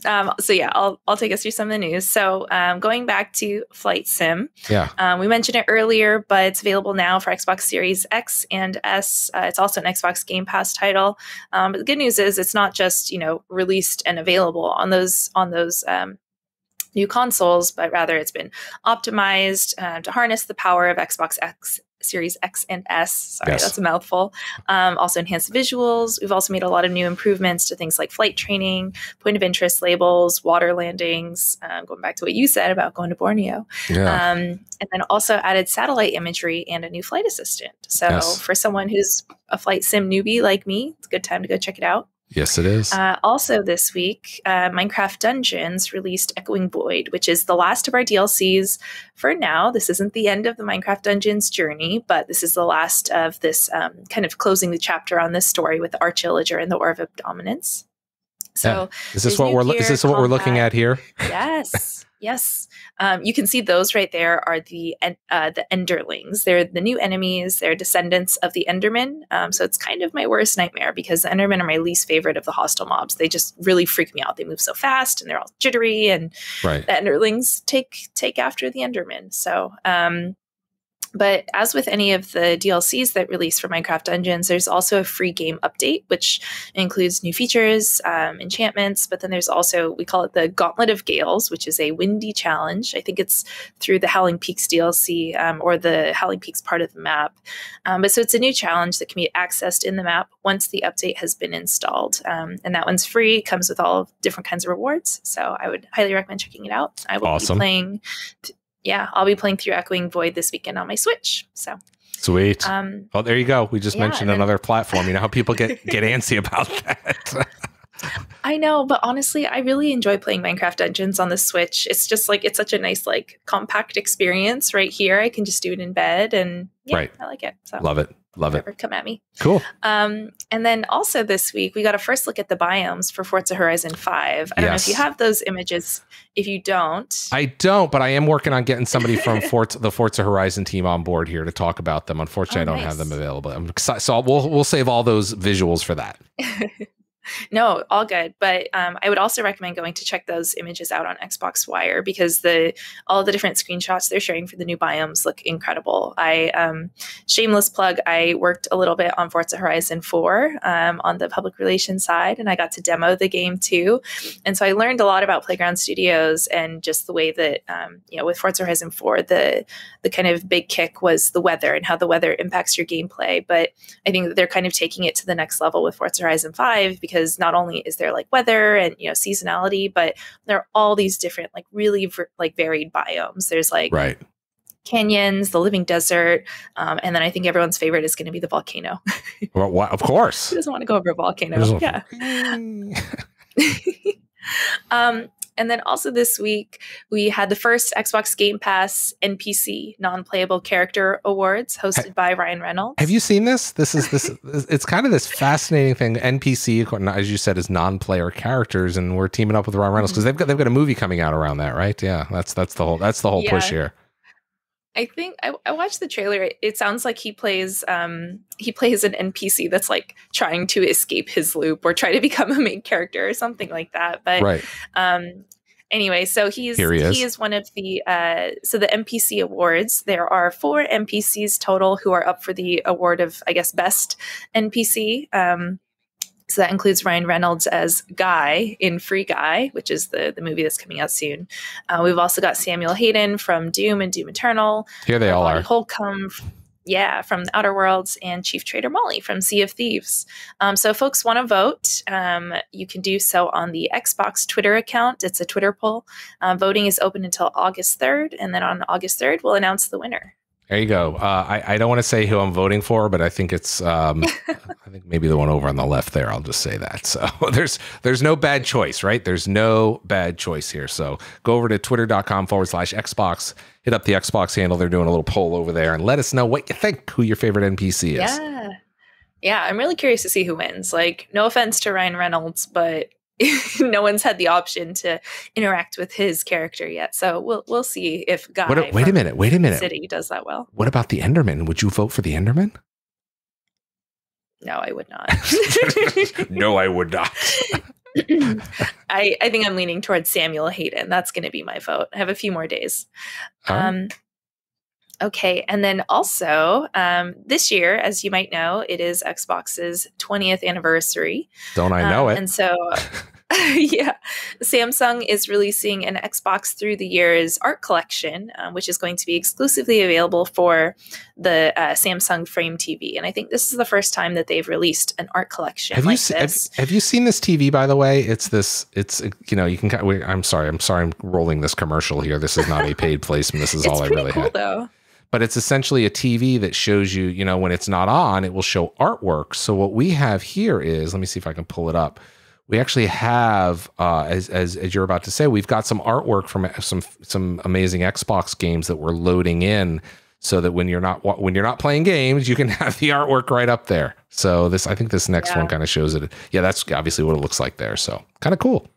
I'll take us through some of the news. So going back to Flight Sim, we mentioned it earlier, but it's available now for Xbox Series X and S. It's also an Xbox Game Pass title. But the good news is it's not just released and available on those new consoles, but rather it's been optimized to harness the power of Xbox Series X and S. Sorry, that's a mouthful. Also enhanced visuals. We've also made a lot of new improvements to things like flight training, point of interest labels, water landings, going back to what you said about going to Borneo. Yeah. And then also added satellite imagery and a new flight assistant. So for someone who's a flight sim newbie like me, it's a good time to go check it out. Yes, it is. Also this week, Minecraft Dungeons released Echoing Void, which is the last of our DLCs for now. This isn't the end of the Minecraft Dungeons journey, but this is the last of this kind of closing the chapter on this story with the Arch-Illager and the Orb of Dominance. So is this what we're looking at here? Yes. Yes. You can see those right there are the Enderlings. They're the new enemies. They're descendants of the Endermen. So it's kind of my worst nightmare because the Endermen are my least favorite of the hostile mobs. They just really freak me out. They move so fast and they're all jittery, and the Enderlings take after the Endermen. So but as with any of the DLCs that release for Minecraft Dungeons, there's also a free game update, which includes new features, enchantments, but then there's also, we call it the Gauntlet of Gales, which is a windy challenge. I think it's through the Howling Peaks DLC or the Howling Peaks part of the map. But so it's a new challenge that can be accessed in the map once the update has been installed. And that one's free, comes with all different kinds of rewards. So I would highly recommend checking it out. I will be playing... I'll be playing through Echoing Void this weekend on my Switch. So sweet. Well, there you go. We just mentioned another platform. You know how people get antsy about that. I know, but honestly, I really enjoy playing Minecraft Dungeons on the Switch. It's just like, it's such a nice, like, compact experience right here. I can just do it in bed, and I like it. So love it. Love it. Come at me. Cool. And then also this week, we got a first look at the biomes for Forza Horizon 5. I don't know if you have those images. If you don't. I don't, but I am working on getting somebody from the Forza Horizon team on board here to talk about them. Unfortunately, I don't have them available. I'm excited, so we'll save all those visuals for that. No, all good. But I would also recommend going to check those images out on Xbox Wire because all the different screenshots they're sharing for the new biomes look incredible. Shameless plug, I worked a little bit on Forza Horizon 4 on the public relations side, and I got to demo the game too. And so I learned a lot about Playground Studios and just the way that, with Forza Horizon 4, the kind of big kick was the weather and how the weather impacts your gameplay. But I think that they're kind of taking it to the next level with Forza Horizon 5 because not only is there like weather and seasonality, but there are all these different like really varied biomes. There's like canyons, the living desert, and then I think everyone's favorite is going to be the volcano. Well, of course. Who doesn't want to go over a volcano? Yeah. And then also this week, we had the first Xbox Game Pass NPC non-playable character awards hosted by Ryan Reynolds. Have you seen this? It's kind of this fascinating thing. NPC, as you said, is non-player characters, and we're teaming up with Ryan Reynolds because they've got a movie coming out around that, right? Yeah, that's the whole push here. I think I watched the trailer. It sounds like he plays an NPC that's like trying to escape his loop or try to become a main character or something like that. But anyway, so he is one of the the NPC awards. There are 4 NPCs total who are up for the award of, I guess, best NPC. So that includes Ryan Reynolds as Guy in Free Guy, which is the movie that's coming out soon. We've also got Samuel Hayden from Doom and Doom Eternal. Here they all are. Holcomb, from The Outer Worlds, and Chief Trader Molly from Sea of Thieves. So if folks want to vote, you can do so on the Xbox Twitter account. It's a Twitter poll. Voting is open until August 3rd, and then on August 3rd, we'll announce the winner. There you go. I don't want to say who I'm voting for, but I think it's I think maybe the one over on the left there. I'll just say that. So there's no bad choice, right? There's no bad choice here. So go over to twitter.com/Xbox, hit up the Xbox handle. They're doing a little poll over there, and let us know what you think, who your favorite NPC is. Yeah, I'm really curious to see who wins. Like, no offense to Ryan Reynolds, but no one's had the option to interact with his character yet. So we'll see if Guy wait a minute. City does that well. What about the Enderman? Would you vote for the Enderman? No, I would not. No, I would not. I think I'm leaning towards Samuel Hayden. That's going to be my vote. I have a few more days. Okay, and then also this year, as you might know, it is Xbox's 20th anniversary. Don't I know it? And so, Samsung is releasing an Xbox Through the Years art collection, which is going to be exclusively available for the Samsung Frame TV. And I think this is the first time that they've released an art collection have you seen this TV, by the way? It's you can. I'm sorry, I'm rolling this commercial here. This is not a paid placement. This is all I really cool, had. Though. but it's essentially a TV that shows you, you know, when it's not on, it will show artwork. So what we have here is, let me see if I can pull it up. We actually have, as you're about to say, we've got some artwork from some amazing Xbox games that we're loading in, so that when you're not playing games, you can have the artwork right up there. So this, I think this next one kind of shows it. Yeah, that's obviously what it looks like there. So kind of cool.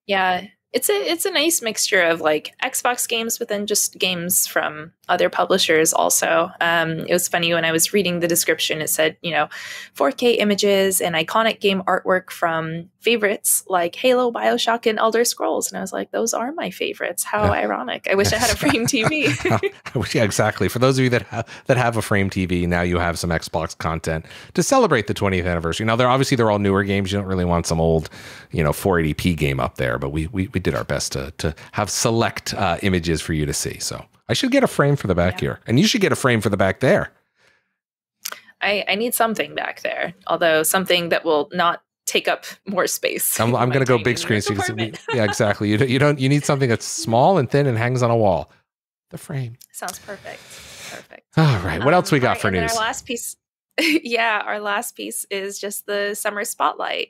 Yeah, it's a nice mixture of like Xbox games, but then just games from other publishers also. It was funny when I was reading the description, it said, you know, 4K images and iconic game artwork from favorites like Halo, BioShock, and Elder Scrolls. And I was like, those are my favorites. How ironic. I wish I had a frame TV. Yeah, exactly. For those of you that have a frame TV, now you have some Xbox content to celebrate the 20th anniversary. Now, they're all newer games. You don't really want some old, you know, 480p game up there, but we did our best to have select images for you to see. So I should get a frame for the back here, and you should get a frame for the back there. I need something back there, although something that will not take up more space. I'm going to go big screen. So you can see, yeah, exactly. You need something that's small and thin and hangs on a wall. The frame. Sounds perfect. Perfect. All right. What else we got for news? Our last piece. Our last piece is just the summer spotlight.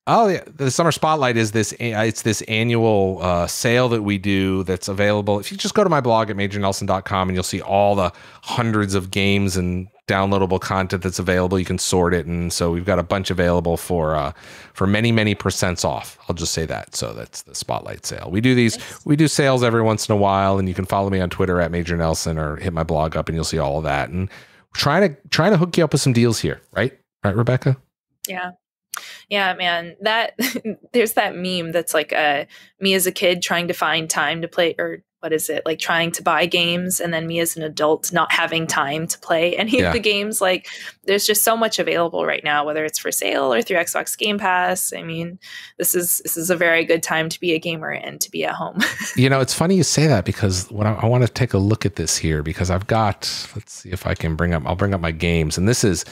Oh yeah, the Summer Spotlight is this. It's this annual sale that we do that's available. If you just go to my blog at majornelson.com, and you'll see all the hundreds of games and downloadable content that's available. You can sort it, and so we've got a bunch available for many percents off. I'll just say that. So that's the Spotlight sale. We do these. Nice. We do sales every once in a while, and you can follow me on Twitter at Major Nelson, or hit my blog up, and you'll see all of that. And we're trying to hook you up with some deals here, right, Rebecca? Yeah. Yeah, man, that there's that meme that's like me as a kid trying to find time to play, or what is it, like trying to buy games, and then me as an adult not having time to play any of the games. Like there's just so much available right now, whether it's for sale or through Xbox Game Pass. I mean, this is a very good time to be a gamer and to be at home. You know, it's funny you say that, because when I want to take a look at this here, because I've got, let's see if I can I'll bring up my games, and this is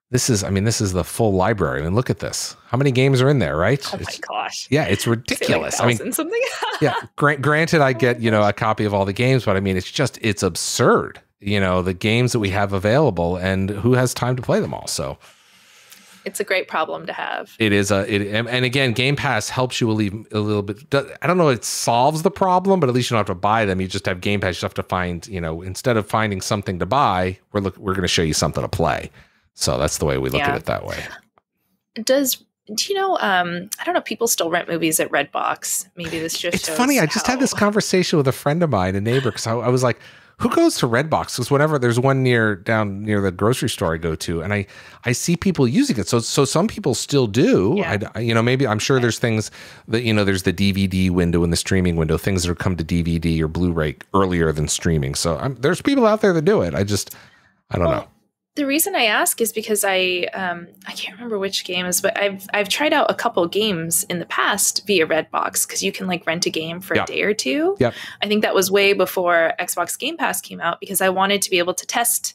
the full library. I mean, look at this. How many games are in there, right? Oh my gosh. Yeah, it's ridiculous. Like 1,000 something. Yeah. Granted, I get, you know, a copy of all the games, but I mean, it's absurd, you know, the games that we have available, and who has time to play them all. So it's a great problem to have. It is and again, Game Pass helps you a little bit. I don't know, it solves the problem, but at least you don't have to buy them. You just have Game Pass. You just have to find, you know, instead of finding something to buy, we're going to show you something to play. So that's the way we look at it that way. Do you know, I don't know, people still rent movies at Redbox. Maybe this just shows funny. I just had this conversation with a friend of mine, a neighbor, because I was like, who goes to Redbox? Because whenever there's one down near the grocery store I go to, and I see people using it. So some people still do. Yeah. You know, maybe I'm sure there's things that, you know, there's the DVD window and the streaming window, things that come to DVD or Blu-ray earlier than streaming. So there's people out there that do it. I don't know. The reason I ask is because I can't remember which games, but I've tried out a couple games in the past via Redbox, because you can like rent a game for a day or two. Yep. I think that was way before Xbox Game Pass came out, because I wanted to be able to test,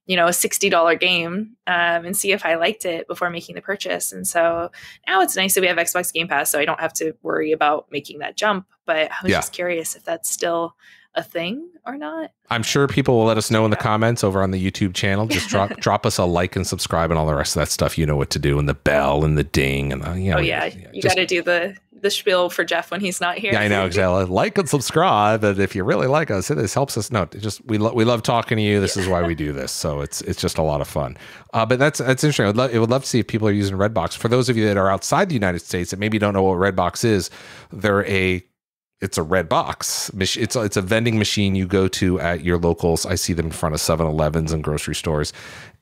you know, a $60 game and see if I liked it before making the purchase. And so now it's nice that we have Xbox Game Pass, so I don't have to worry about making that jump. But I was just curious if that's still a thing or not. I'm sure people will let us know in the comments over on the YouTube channel. Just drop us a like and subscribe and all the rest of that stuff. You know what to do, and the bell and the ding and the, you know. Oh yeah, you got to do the spiel for Jeff when he's not here. Yeah, I know, exactly. Like and subscribe, and if you really like us, this helps us. No, we love talking to you. This is why we do this. So it's just a lot of fun. But that's interesting. I would love to see if people are using Redbox. For those of you that are outside the United States that maybe don't know what Redbox is, it's a red box. It's a vending machine you go to at your locals. I see them in front of 7-Elevens and grocery stores,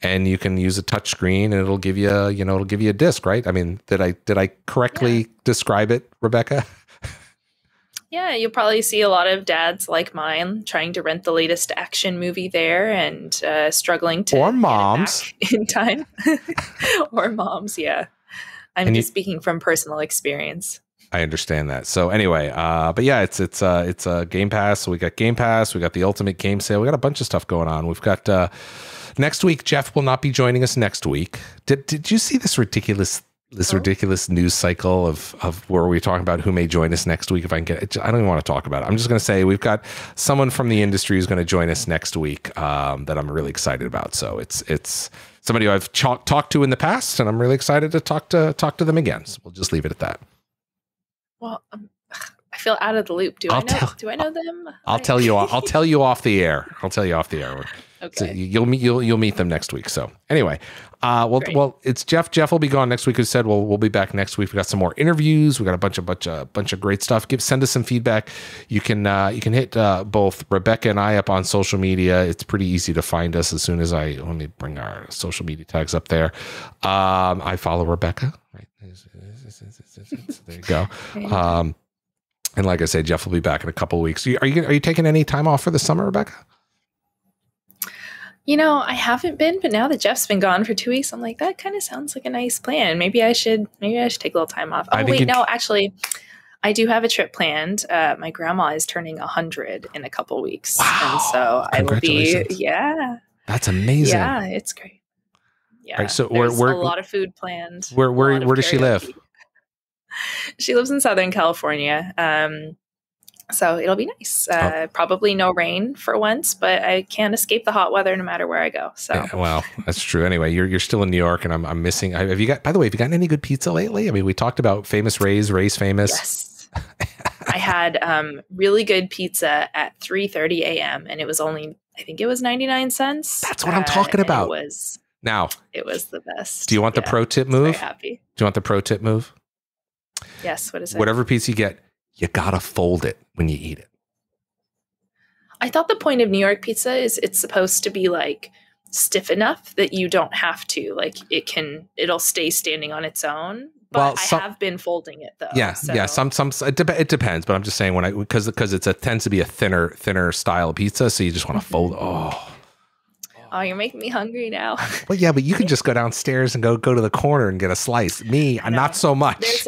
and you can use a touch screen, and it'll give you a disc, right? I mean, did I correctly describe it, Rebecca? Yeah, you'll probably see a lot of dads like mine trying to rent the latest action movie there, and struggling to or moms get it back in time. Or moms, yeah. I'm just speaking from personal experience. I understand that. So anyway, but yeah, it's a Game Pass. So we got Game Pass, we got the Ultimate Game Sale, we got a bunch of stuff going on. We've got next week. Jeff will not be joining us next week. Did you see this ridiculous this ridiculous news cycle of where we're talking about who may join us next week. If I can get it, I don't even want to talk about it. I'm just going to say we've got someone from the industry who's going to join us next week that I'm really excited about. So it's somebody who I've talked to in the past, and I'm really excited to talk to them again. So we'll just leave it at that. Well, I feel out of the loop. Do I know them? I'll tell you off the air. Okay. So you'll meet them next week. So anyway, well, it's Jeff. Jeff will be gone next week. Who said we'll be back next week. We got some more interviews. We got a bunch of great stuff. Send us some feedback. You can hit both Rebecca and I up on social media. It's pretty easy to find us as soon as let me bring our social media tags up there. I follow Rebecca. Right. There you go. And like I said, Jeff will be back in a couple of weeks. Are you taking any time off for the summer, Rebecca? I haven't been, but now that Jeff's been gone for 2 weeks, I'm like, that kind of sounds like a nice plan. Maybe I should take a little time off. Oh, wait, no, actually, I do have a trip planned. My grandma is turning 100 in a couple of weeks. Wow. And so I will be, That's amazing. Yeah, it's great. Yeah. Right, so there's a lot of food planned. Where does she live? She lives in Southern California. So it'll be nice. Probably no rain for once, but I can't escape the hot weather no matter where I go. So well, that's true. Anyway, you're still in New York, and I'm missing. By the way, have you gotten any good pizza lately? I mean, we talked about Famous Ray's Famous. Yes. I had really good pizza at 3:30 a.m. and it was only, I think it was 99 cents. That's what I'm talking about. It was the best. Do you want the pro tip move? Very happy. Do you want the pro tip move? Yes. What is it? Whatever pizza you get, you gotta fold it when you eat it. I thought the point of New York pizza is it's supposed to be like stiff enough that you don't have to, like it'll stay standing on its own. But I have been folding it though. Yeah, so. yeah. It depends, but I'm just saying because it tends to be a thinner style pizza, so you just want to fold. Oh, you're making me hungry now. Well, yeah, but you can just go downstairs and go to the corner and get a slice. Me, not so much.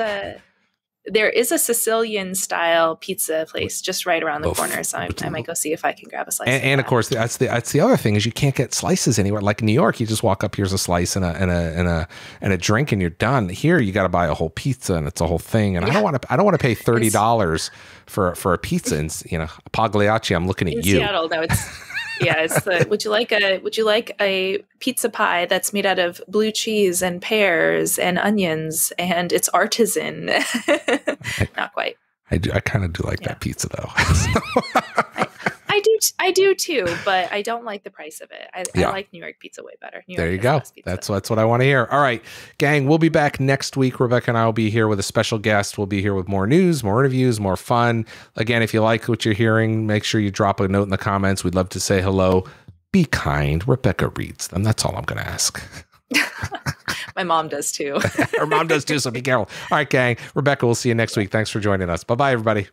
There is a Sicilian style pizza place just right around the corner, so I might go see if I can grab a slice. And of course, that's the other thing is you can't get slices anywhere. Like in New York, you just walk up, here's a slice and a drink, and you're done. Here, you got to buy a whole pizza, and it's a whole thing. And I don't want to pay $30 for a pizza. And Pagliacci, I'm looking at you. Seattle, no, it's. Yeah, it's would you like a pizza pie that's made out of blue cheese and pears and onions and it's artisan? Not quite. I kind of do like that pizza though. I do too, but I don't like the price of it. I like New York pizza way better. There you go. That's what I want to hear. All right, gang, we'll be back next week. Rebecca and I will be here with a special guest. We'll be here with more news, more interviews, more fun. Again, if you like what you're hearing, make sure you drop a note in the comments. We'd love to say hello. Be kind. Rebecca reads them. That's all I'm going to ask. My mom does too. Her mom does too, so be careful. All right, gang. Rebecca, we'll see you next week. Thanks for joining us. Bye-bye, everybody.